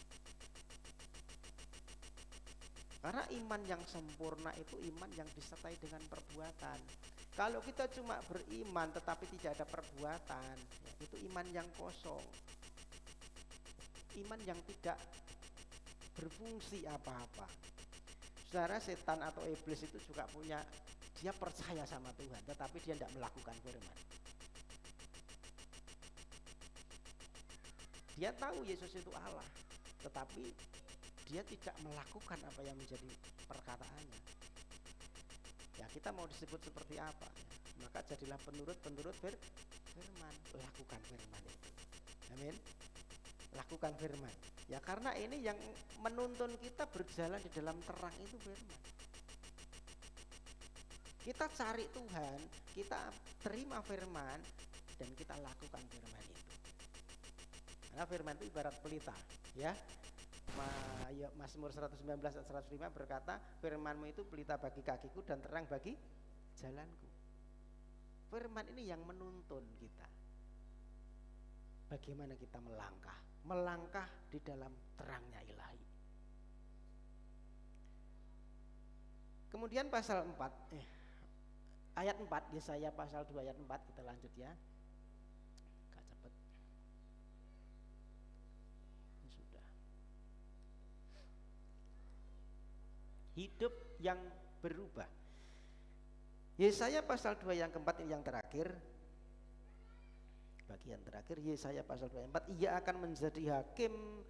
Karena iman yang sempurna itu iman yang disertai dengan perbuatan. Kalau kita cuma beriman tetapi tidak ada perbuatan, ya, itu iman yang kosong. Iman yang tidak berfungsi apa-apa. Saudara, setan atau iblis itu juga punya, dia percaya sama Tuhan tetapi dia tidak melakukan firman. Dia tahu Yesus itu Allah, tetapi dia tidak melakukan apa yang menjadi perkataannya. Ya, kita mau disebut seperti apa? Ya, maka jadilah penurut firman, lakukan firman itu. Amin. Lakukan firman. Ya, karena ini yang menuntun kita berjalan di dalam terang itu firman. Kita cari Tuhan, kita terima firman, dan kita lakukan firman itu. Karena firman itu ibarat pelita, ya. Mazmur 119 dan 105 berkata, firman-Mu itu pelita bagi kakiku dan terang bagi jalanku. Firman ini yang menuntun kita. Bagaimana kita melangkah di dalam terangnya ilahi. Kemudian pasal 4, ayat 4, Yesaya pasal 2 ayat 4, kita lanjut ya. Agak cepet. Ini sudah. Hidup yang berubah. Yesaya pasal 2 yang keempat, ini yang terakhir. Bagian terakhir Yesaya pasal 2 ayat 4, ia akan menjadi hakim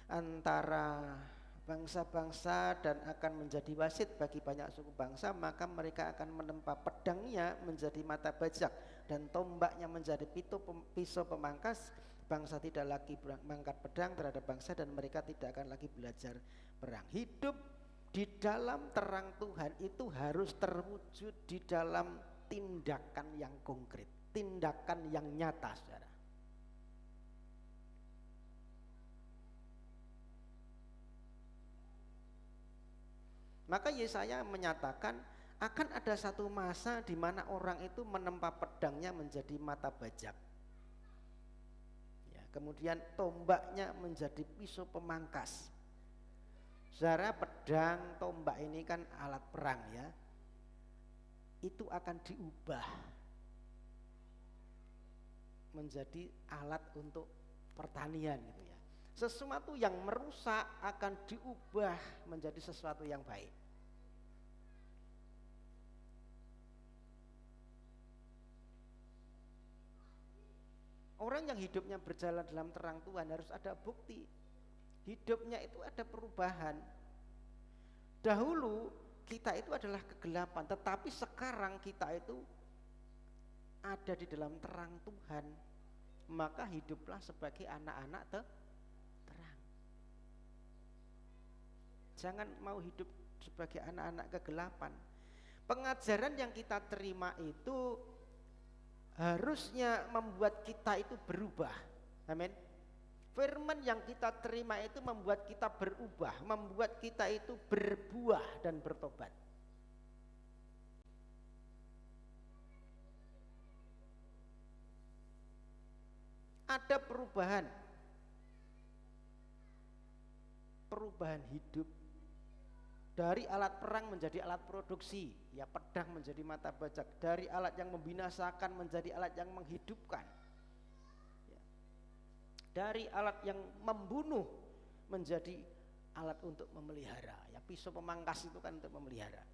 antara bangsa-bangsa dan akan menjadi wasit bagi banyak suku bangsa, maka mereka akan menempa pedangnya menjadi mata bajak dan tombaknya menjadi pisau pemangkas. Bangsa tidak lagi mengangkat pedang terhadap bangsa dan mereka tidak akan lagi belajar perang. Hidup di dalam terang Tuhan itu harus terwujud di dalam tindakan yang konkret, tindakan yang nyata, saudara. Maka Yesaya menyatakan akan ada satu masa di mana orang itu menempa pedangnya menjadi mata bajak. Ya, kemudian tombaknya menjadi pisau pemangkas. Saudara, pedang, tombak ini kan alat perang ya. Itu akan diubah menjadi alat untuk pertanian gitu ya. Sesuatu yang merusak akan diubah menjadi sesuatu yang baik. Orang yang hidupnya berjalan dalam terang Tuhan harus ada bukti. Hidupnya itu ada perubahan. Dahulu kita itu adalah kegelapan, tetapi sekarang kita itu ada di dalam terang Tuhan. Maka hiduplah sebagai anak-anak terang. Jangan mau hidup sebagai anak-anak kegelapan. Pengajaran yang kita terima itu harusnya membuat kita itu berubah. Amin. Firman yang kita terima itu membuat kita berubah, membuat kita itu berbuah dan bertobat. Ada perubahan hidup. Dari alat perang menjadi alat produksi, ya, pedang menjadi mata bajak. Dari alat yang membinasakan menjadi alat yang menghidupkan, ya. Dari alat yang membunuh menjadi alat untuk memelihara, ya, pisau pemangkas itu kan untuk memelihara.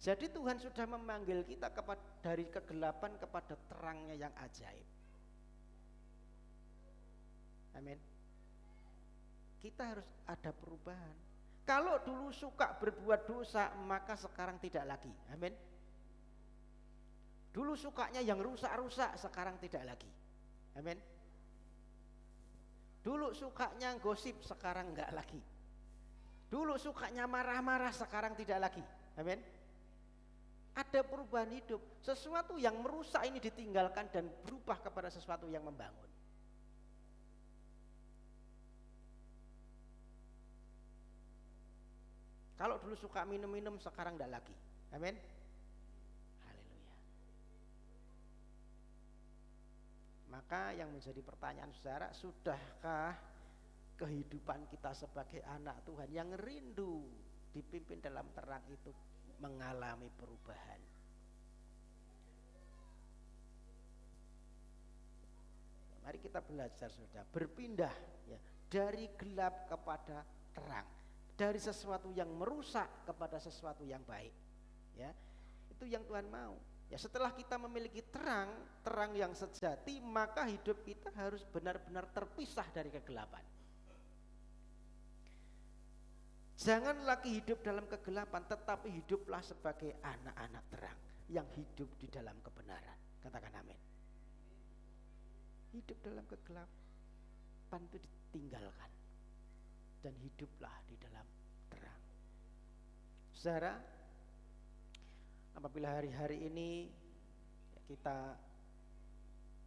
Jadi Tuhan sudah memanggil kita dari kegelapan kepada terangnya yang ajaib. Amin. Kita harus ada perubahan. Kalau dulu suka berbuat dosa, maka sekarang tidak lagi. Amin. Dulu sukanya yang rusak-rusak, sekarang tidak lagi. Amin. Dulu sukanya gosip, sekarang enggak lagi. Dulu sukanya marah-marah, sekarang tidak lagi. Amin. Ada perubahan hidup. Sesuatu yang merusak ini ditinggalkan dan berubah kepada sesuatu yang membangun. Kalau dulu suka minum-minum, sekarang enggak lagi. Amin. Haleluya. Maka yang menjadi pertanyaan saudara, sudahkah kehidupan kita sebagai anak Tuhan yang rindu dipimpin dalam terang itu mengalami perubahan. Mari kita belajar saudara, berpindah ya, dari gelap kepada terang, dari sesuatu yang merusak kepada sesuatu yang baik. Ya, itu yang Tuhan mau. Ya, setelah kita memiliki terang yang sejati, maka hidup kita harus benar-benar terpisah dari kegelapan. Jangan lagi hidup dalam kegelapan, tetapi hiduplah sebagai anak-anak terang yang hidup di dalam kebenaran. Katakan amin. Hidup dalam kegelapan itu ditinggalkan dan hiduplah di dalam terang. Saudara, apabila hari-hari ini kita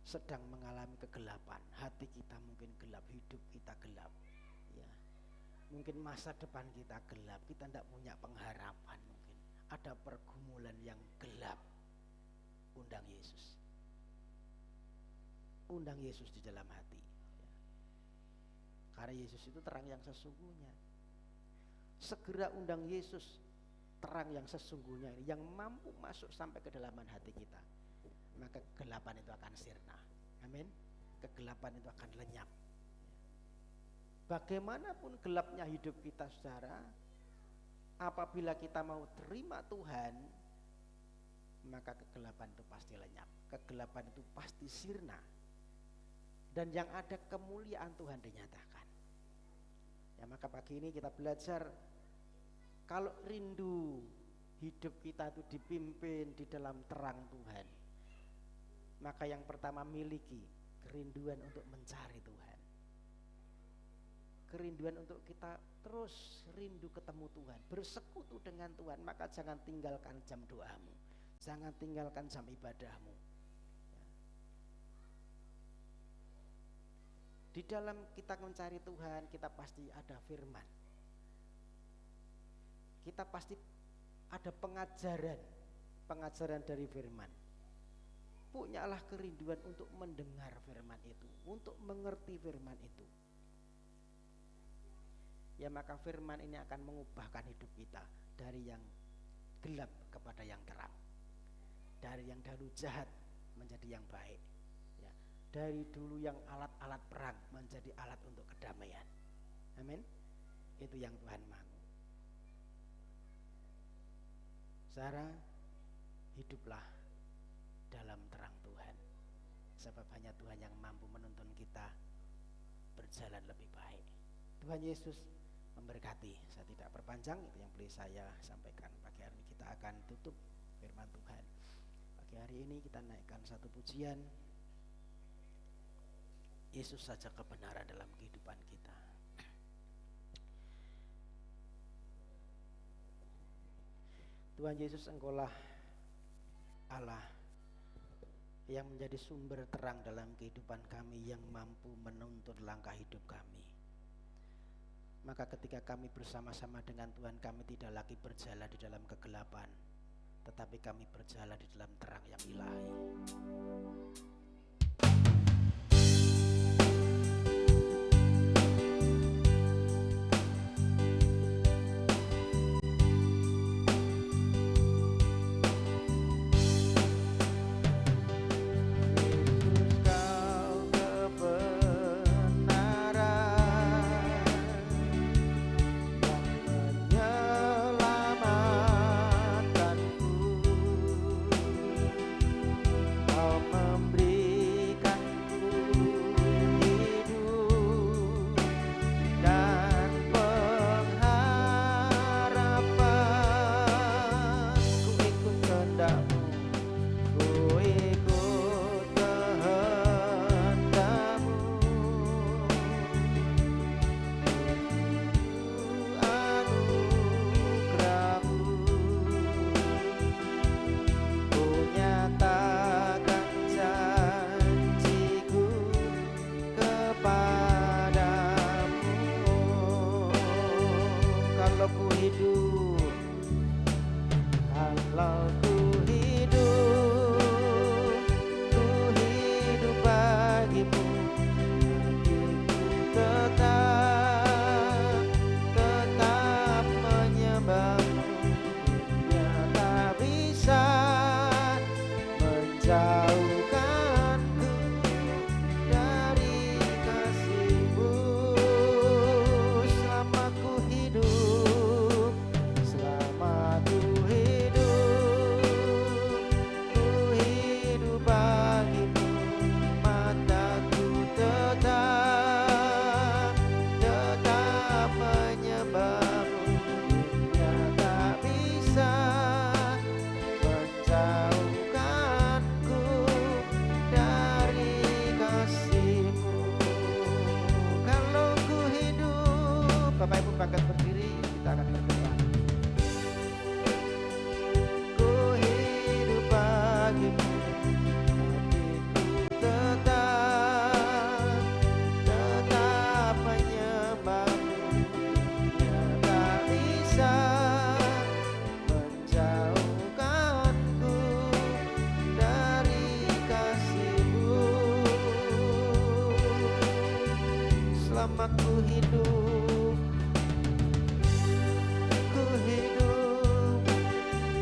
sedang mengalami kegelapan, hati kita mungkin gelap, hidup kita gelap, ya, mungkin masa depan kita gelap, kita tidak punya pengharapan, mungkin ada pergumulan yang gelap, undang Yesus. Undang Yesus di dalam hati, ya. Karena Yesus itu terang yang sesungguhnya. Segera undang Yesus, terang yang sesungguhnya ini, yang mampu masuk sampai ke kedalaman hati kita, maka kegelapan itu akan sirna. Amin. Kegelapan itu akan lenyap. Bagaimanapun gelapnya hidup kita saudara, apabila kita mau terima Tuhan, maka kegelapan itu pasti lenyap, kegelapan itu pasti sirna, dan yang ada kemuliaan Tuhan dinyatakan. Ya, maka pagi ini kita belajar, kalau rindu hidup kita itu dipimpin di dalam terang Tuhan, maka yang pertama miliki kerinduan untuk mencari Tuhan, kerinduan untuk kita terus rindu ketemu Tuhan, bersekutu dengan Tuhan. Maka jangan tinggalkan jam doamu, jangan tinggalkan jam ibadahmu. Di dalam kita mencari Tuhan, kita pasti ada firman, kita pasti ada pengajaran dari firman. Punyalah kerinduan untuk mendengar firman itu, untuk mengerti firman itu. Ya, maka firman ini akan mengubahkan hidup kita dari yang gelap kepada yang terang, dari yang dahulu jahat menjadi yang baik, ya, dari dulu yang alat-alat perang menjadi alat untuk kedamaian. Amin. Itu yang Tuhan mau. Saudara, hiduplah dalam terang Tuhan, sebab hanya Tuhan yang mampu menuntun kita berjalan lebih baik. Tuhan Yesus memberkati. Saya tidak perpanjang, itu yang boleh saya sampaikan. Pagi hari ini kita akan tutup firman Tuhan. Pagi hari ini kita naikkan satu pujian, Yesus saja kebenaran dalam kehidupan kita. Tuhan Yesus, Engkaulah Allah yang menjadi sumber terang dalam kehidupan kami, yang mampu menuntun langkah hidup kami. Maka ketika kami bersama-sama dengan Tuhan, kami tidak lagi berjalan di dalam kegelapan, tetapi kami berjalan di dalam terang yang ilahi. Memberi aku hidup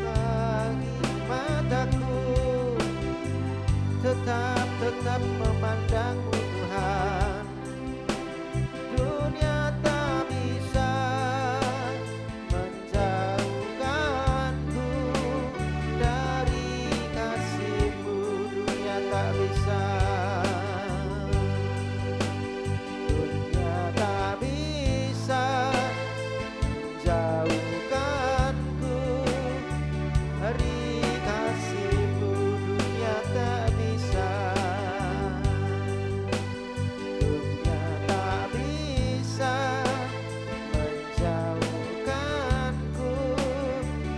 bagi mataku, tetap memandangmu Tuhan. Dunia tak bisa menjauhkanku dari kasih-Mu, dunia tak bisa. Dunia tak bisa menjauhkanku dari kasih-Mu, dunia tak bisa. Dunia tak bisa menjauhkanku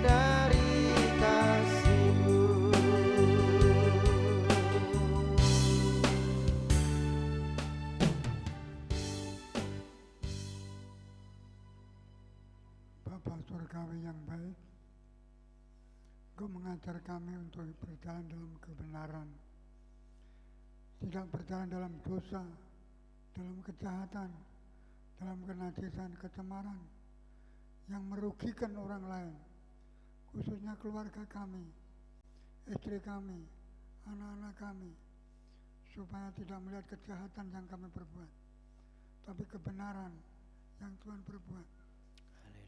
dari kasih-Mu. Bapa Surgawi yang baik, Engkau mengajar kami untuk berjalan dalam kebenaran, tidak berjalan dalam dosa, dalam kejahatan, dalam kenajisan, kecemaran yang merugikan orang lain, khususnya keluarga kami, istri kami, anak-anak kami, supaya tidak melihat kejahatan yang kami perbuat, tapi kebenaran yang Tuhan perbuat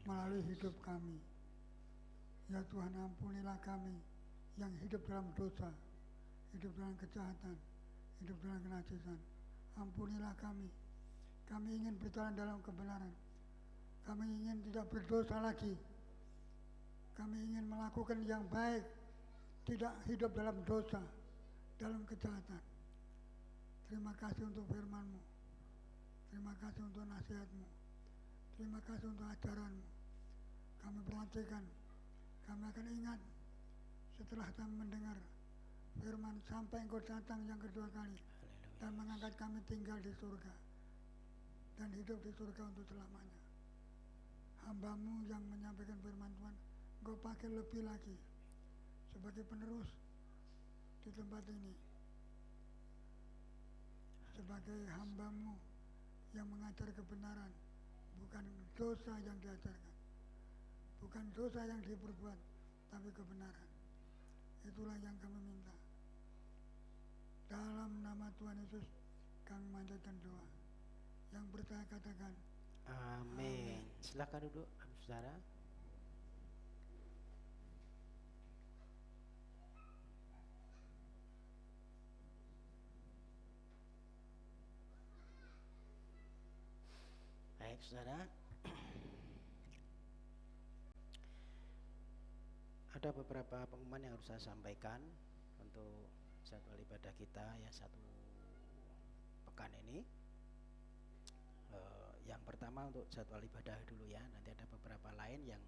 melalui hidup kami. Ya Tuhan, ampunilah kami yang hidup dalam dosa, hidup dalam kejahatan, hidup dalam kenajisan. Ampunilah kami. Kami ingin berjalan dalam kebenaran. Kami ingin tidak berdosa lagi. Kami ingin melakukan yang baik, tidak hidup dalam dosa, dalam kejahatan. Terima kasih untuk firman-Mu. Terima kasih untuk nasihat-Mu. Terima kasih untuk ajaran-Mu. Kami perhatikan, kami akan ingat setelah kami mendengar firman sampai Engkau datang yang kedua kali dan mengangkat kami tinggal di surga dan hidup di surga untuk selamanya. Hamba-Mu yang menyampaikan firman Tuhan, Engkau pakai lebih lagi sebagai penerus di tempat ini, sebagai hamba-Mu yang mengajar kebenaran, bukan dosa yang diajarkan, bukan dosa yang diperbuat, tapi kebenaran. Itulah yang kami minta. Dalam nama Tuhan Yesus kami manjatkan doa. Yang percaya katakan Amin. Silakan duduk, saudara. Baik, saudara. Ada beberapa pengumuman yang harus saya sampaikan untuk jadwal ibadah kita ya satu pekan ini. Yang pertama untuk jadwal ibadah dulu ya. Nanti ada beberapa lain yang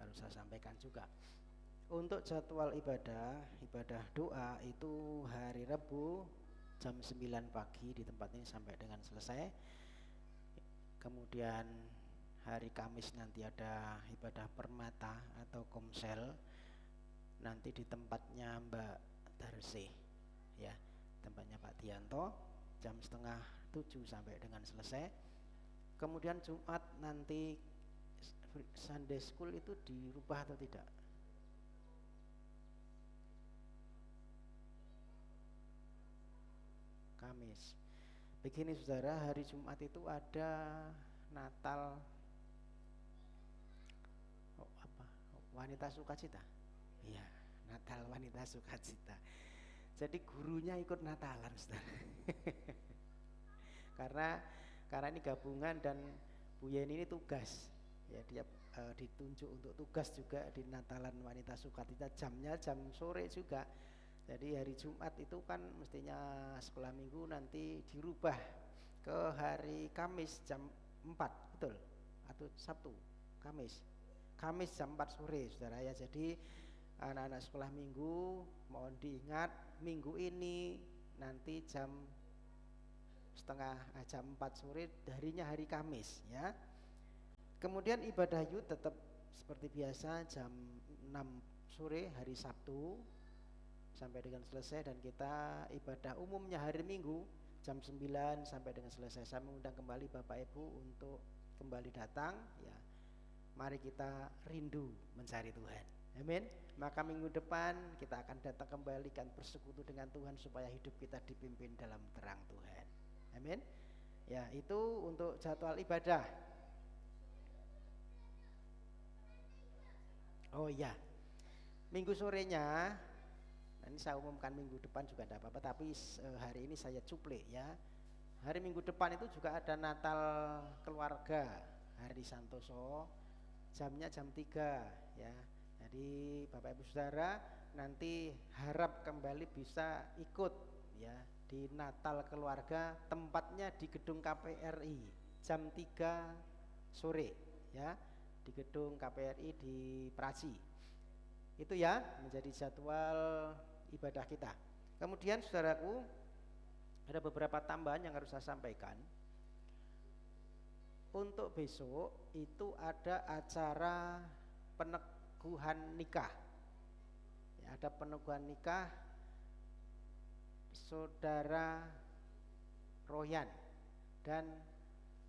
harus saya sampaikan juga. Untuk jadwal ibadah doa itu hari Rabu jam 9 pagi di tempat ini sampai dengan selesai. Kemudian hari Kamis nanti ada ibadah permata atau komsel nanti di tempatnya Mbak Darsi ya, tempatnya Pak Dianto jam 6:30 sampai dengan selesai. Kemudian Jumat nanti Sunday School itu dirubah atau tidak? Kamis. Begini saudara, hari Jumat itu ada Natal wanita sukacita. Iya, Natal wanita sukacita. Jadi gurunya ikut Natalan, saudara. karena ini gabungan dan Bu Yeni ini tugas. Ya, dia ditunjuk untuk tugas juga di Natalan wanita sukacita, jamnya jam sore juga. Jadi hari Jumat itu kan mestinya sekolah minggu nanti dirubah ke hari Kamis jam 4, betul? Atau Sabtu, Kamis jam 4 sore, saudara ya. Jadi anak-anak sekolah minggu mohon diingat minggu ini nanti jam 4 sore, harinya hari Kamis ya. Kemudian ibadah youth tetap seperti biasa jam 6 sore hari Sabtu sampai dengan selesai, dan kita ibadah umumnya hari Minggu jam 9 sampai dengan selesai. Saya mengundang kembali Bapak Ibu untuk kembali datang ya. Mari kita rindu mencari Tuhan. Amin. Maka minggu depan kita akan datang kembali kan bersekutu dengan Tuhan supaya hidup kita dipimpin dalam terang Tuhan. Amin. Ya, itu untuk jadwal ibadah. Oh iya, minggu sorenya, ini saya umumkan minggu depan juga tidak apa-apa, tapi hari ini saya cuplik ya. Hari minggu depan itu juga ada Natal keluarga, hari Santoso, jamnya jam 3 ya. Jadi Bapak Ibu Saudara nanti harap kembali bisa ikut ya di Natal keluarga, tempatnya di gedung KPRI jam 3 sore ya, di gedung KPRI di Praci. Itu ya menjadi jadwal ibadah kita. Kemudian saudaraku, ada beberapa tambahan yang harus saya sampaikan. Untuk besok itu ada acara peneguhan nikah ya, ada peneguhan nikah Saudara Royan dan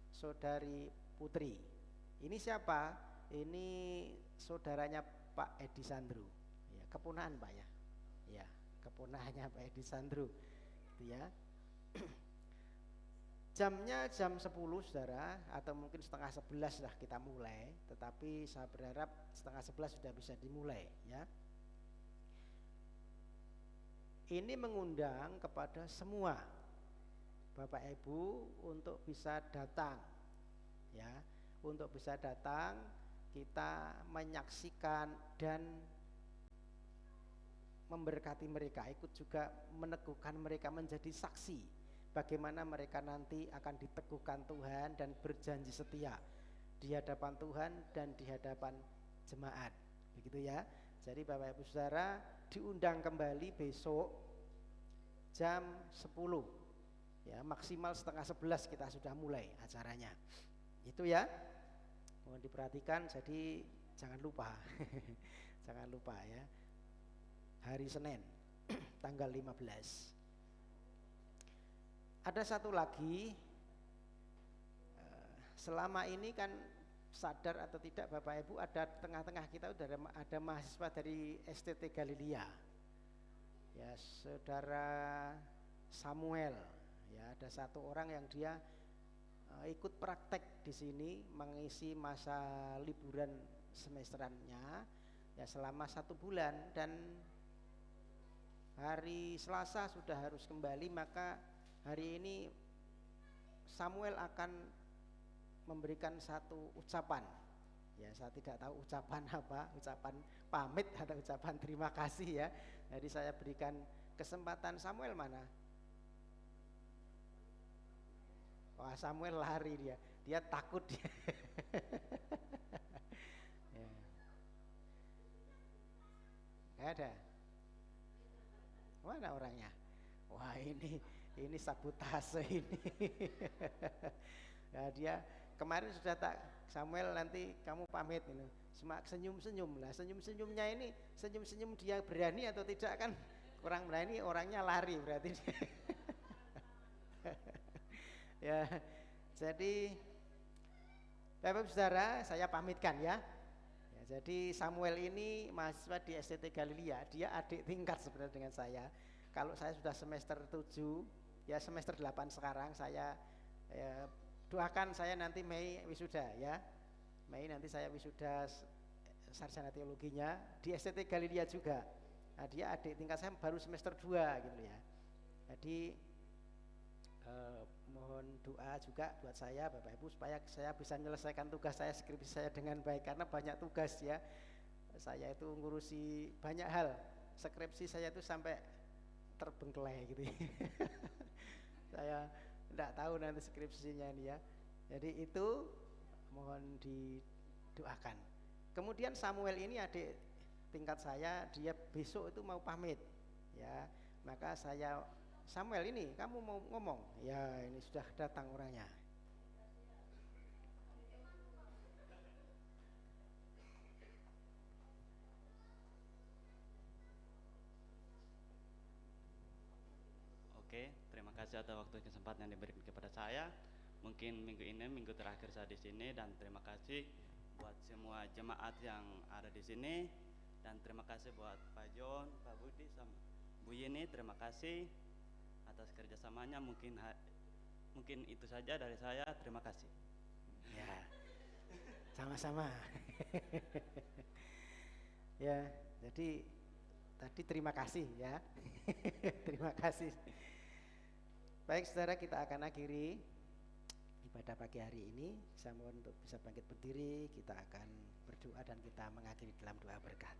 Saudari Putri. Ini siapa? Ini saudaranya Pak Edi Sandru ya, keponakan Pak ya. Ya, keponakannya Pak Edi Sandru gitu ya. Jamnya jam 10 saudara, atau mungkin setengah 11 lah kita mulai, tetapi saya berharap setengah 11 sudah bisa dimulai ya. Ini mengundang kepada semua Bapak Ibu untuk bisa datang ya, untuk bisa datang kita menyaksikan dan memberkati mereka, ikut juga meneguhkan mereka menjadi saksi bagaimana mereka nanti akan diteguhkan Tuhan dan berjanji setia di hadapan Tuhan dan di hadapan jemaat. Begitu ya. Jadi Bapak Ibu Saudara diundang kembali besok jam 10 ya, maksimal setengah 11 kita sudah mulai acaranya. Itu ya. Mohon diperhatikan, jadi jangan lupa. Jangan lupa ya. Hari Senin tanggal 15. Ada satu lagi, selama ini kan sadar atau tidak Bapak Ibu, ada tengah-tengah kita ada mahasiswa dari STT Galilea ya, Saudara Samuel ya, ada satu orang yang dia ikut praktek di sini mengisi masa liburan semesterannya ya selama 1 bulan, dan hari Selasa sudah harus kembali. Maka hari ini Samuel akan memberikan satu ucapan ya, saya tidak tahu ucapan apa, ucapan pamit atau ucapan terima kasih ya. Jadi saya berikan kesempatan. Samuel mana? Wah, Samuel lari dia takut dia. Ya. Gak ada. Mana orangnya? Wah, ini sabotase ini. Ya, dia kemarin sudah tak, Samuel nanti kamu pamit ini. Cuma senyum-senyum lah, senyum-senyumnya ini, senyum-senyum dia berani atau tidak kan kurang berani, orangnya lari berarti. Ya, jadi Bapak Saudara saya pamitkan ya. Ya, jadi Samuel ini mahasiswa di STT Galilea, dia adik tingkat sebenarnya dengan saya. Kalau saya sudah semester 7, ya semester 8 sekarang, saya doakan saya nanti Mei wisuda ya. Mei nanti saya wisuda sarjana teologinya di STT Galilea juga. Nah, dia adik tingkat saya baru semester 2 gitu ya. Jadi mohon doa juga buat saya Bapak Ibu supaya saya bisa menyelesaikan tugas saya, skripsi saya dengan baik, karena banyak tugas ya. Saya itu ngurusi banyak hal. Skripsi saya itu sampai terbengkelai gitu. Saya tidak tahu nanti skripsinya ini ya. Jadi itu mohon didoakan. Kemudian Samuel ini adik tingkat saya, dia besok itu mau pamit ya. Maka saya, Samuel ini kamu mau ngomong? Ya, ini sudah datang orangnya. Oke, terima kasih atas waktu kesempatan yang diberikan kepada saya. Mungkin minggu ini minggu terakhir saya di sini, dan terima kasih buat semua jemaat yang ada di sini, dan terima kasih buat Pak John, Pak Budi, sama Bu Yeni. Terima kasih atas kerjasamanya. Mungkin itu saja dari saya. Terima kasih. Ya, sama-sama. Ya, jadi tadi terima kasih ya. Terima kasih. Baik saudara, kita akan akhiri ibadah pagi hari ini. Saya mohon untuk bisa bangkit berdiri. Kita akan berdoa dan kita mengakhiri dalam doa berkat.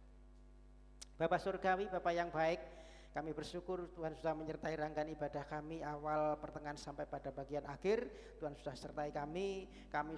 Bapak Surgawi, Bapak yang baik, kami bersyukur Tuhan sudah menyertai rangkaian ibadah kami awal, pertengahan sampai pada bagian akhir. Tuhan sudah sertai kami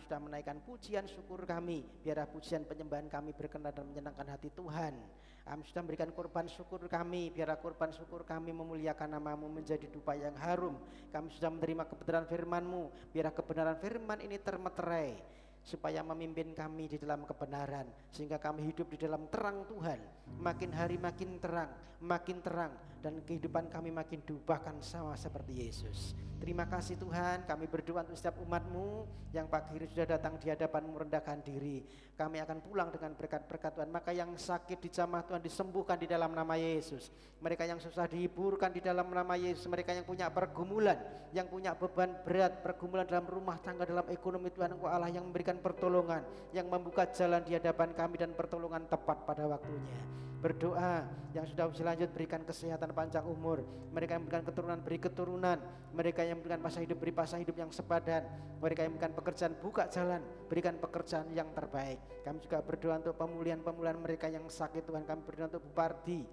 sudah menaikkan pujian syukur kami. Biarlah pujian penyembahan kami berkenan dan menyenangkan hati Tuhan. Kami sudah memberikan korban syukur kami, biarlah korban syukur kami memuliakan nama-Mu, menjadi dupa yang harum. Kami sudah menerima kebenaran firman-Mu, biarlah kebenaran firman ini termeterai, supaya memimpin kami di dalam kebenaran, sehingga kami hidup di dalam terang Tuhan. Makin hari makin terang, dan kehidupan kami makin diubahkan sama seperti Yesus. Terima kasih Tuhan, kami berdoa untuk setiap umat-Mu yang pagi hari sudah datang di hadapan-Mu merendahkan diri. Kami akan pulang dengan berkat-berkat Tuhan. Maka yang sakit dijamah Tuhan disembuhkan di dalam nama Yesus. Mereka yang susah dihiburkan di dalam nama Yesus. Mereka yang punya pergumulan, yang punya beban berat, pergumulan dalam rumah tangga, dalam ekonomi, Tuhan Engkau Allah yang memberikan pertolongan, yang membuka jalan di hadapan kami dan pertolongan tepat pada waktunya. Berdoa yang sudah usia lanjut berikan kesehatan panjang umur. Mereka yang memberikan keturunan beri keturunan. Mereka yang memberikan pasang hidup beri pasang hidup yang sepadan. Mereka yang memberikan pekerjaan buka jalan, berikan pekerjaan yang terbaik. Kami juga berdoa untuk pemulihan mereka yang sakit Tuhan. Kami berdoa untuk Bu Pardi,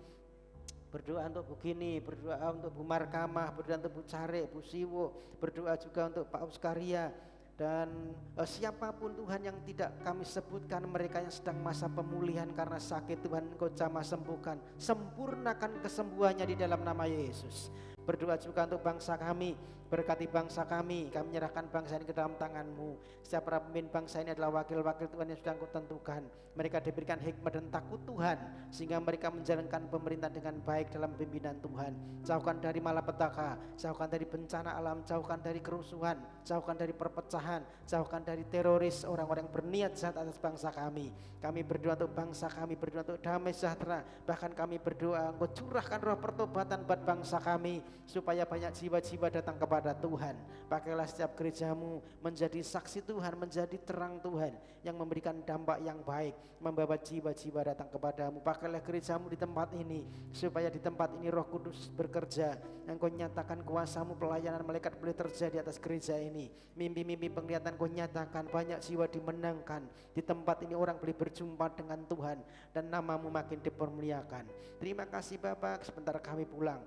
berdoa untuk Bu Gini, berdoa untuk Bu Markamah, berdoa untuk Bu Care, Bu Siwo, berdoa juga untuk Pak Uskaria. Dan siapapun Tuhan yang tidak kami sebutkan, mereka yang sedang masa pemulihan karena sakit, Tuhan Engkau jamah sembuhkan, sempurnakan kesembuhannya di dalam nama Yesus. Berdoa juga untuk bangsa kami, berkati bangsa kami menyerahkan bangsa ini ke dalam tangan-Mu. Setiap para pemimpin bangsa ini adalah wakil-wakil Tuhan yang sudah Engkau tentukan. Mereka diberikan hikmat dan takut Tuhan, sehingga mereka menjalankan pemerintahan dengan baik dalam pimpinan Tuhan. Jauhkan dari malapetaka, jauhkan dari bencana alam, jauhkan dari kerusuhan, jauhkan dari perpecahan, jauhkan dari teroris, orang-orang yang berniat jahat atas bangsa kami. Kami berdoa untuk bangsa kami, berdoa untuk damai sejahtera. Bahkan kami berdoa Engkau curahkan roh pertobatan buat bangsa kami, supaya banyak jiwa-jiwa datang kepada Tuhan. Pakailah setiap gereja-Mu menjadi saksi Tuhan, menjadi terang Tuhan yang memberikan dampak yang baik, membawa jiwa-jiwa datang kepada-Mu. Pakailah gereja-Mu di tempat ini, supaya di tempat ini Roh Kudus bekerja. Engkau nyatakan kuasa-Mu, pelayanan malaikat boleh terjadi atas gereja ini. Mimpi-mimpi penglihatan Kau nyatakan, banyak jiwa dimenangkan. Di tempat ini orang boleh berjumpa dengan Tuhan, dan nama-Mu makin dipermuliakan. Terima kasih Bapak, sebentar kami pulang.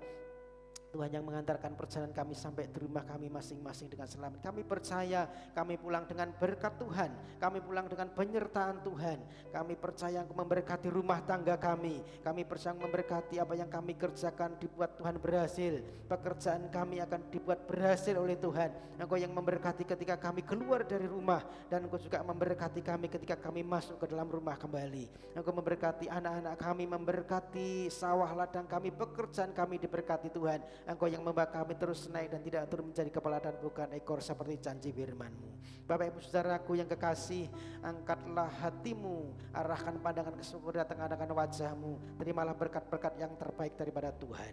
Tuhan yang mengantarkan perjalanan kami sampai di rumah kami masing-masing dengan selamat. Kami percaya kami pulang dengan berkat Tuhan, kami pulang dengan penyertaan Tuhan. Kami percaya Engkau memberkati rumah tangga kami percaya memberkati apa yang kami kerjakan dibuat Tuhan berhasil. Pekerjaan kami akan dibuat berhasil oleh Tuhan. Engkau yang memberkati ketika kami keluar dari rumah, dan Engkau juga memberkati kami ketika kami masuk ke dalam rumah kembali. Engkau memberkati anak-anak kami, memberkati sawah ladang kami, pekerjaan kami diberkati Tuhan. Engkau yang membawa kami terus naik dan tidak turun menjadi kepala dan bukan ekor seperti janji firman-Mu. Bapak Ibu Saudaraku yang kekasih, angkatlah hatimu, arahkan pandangan ke syukur dan tengah-tengah wajah-Mu. Terimalah berkat-berkat yang terbaik daripada Tuhan.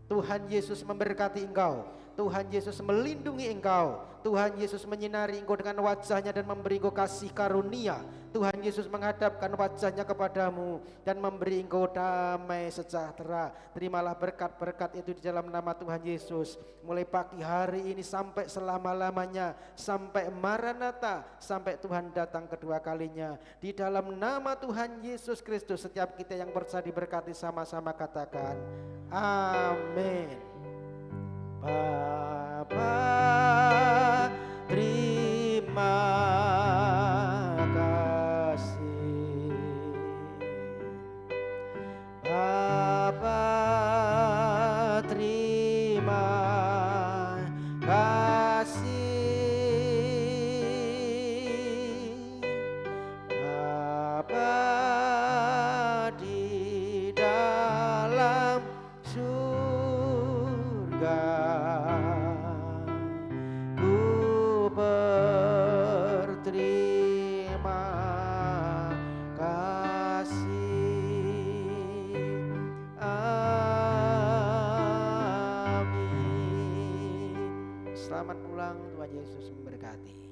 Tuhan Yesus memberkati engkau, Tuhan Yesus melindungi engkau, Tuhan Yesus menyinari engkau dengan wajahnya dan memberi engkau kasih karunia. Tuhan Yesus menghadapkan wajahnya kepadamu dan memberi engkau damai sejahtera. Terimalah berkat-berkat itu di dalam nama Tuhan Yesus, mulai pagi hari ini sampai selama-lamanya, sampai Maranatha, sampai Tuhan datang kedua kalinya. Di dalam nama Tuhan Yesus Kristus, setiap kita yang percaya diberkati, sama-sama katakan amin. Bapa, terima kasih. Bapa, terima kasih. Bapa di dalam surga, Selamat pulang, Tuhan Yesus memberkati.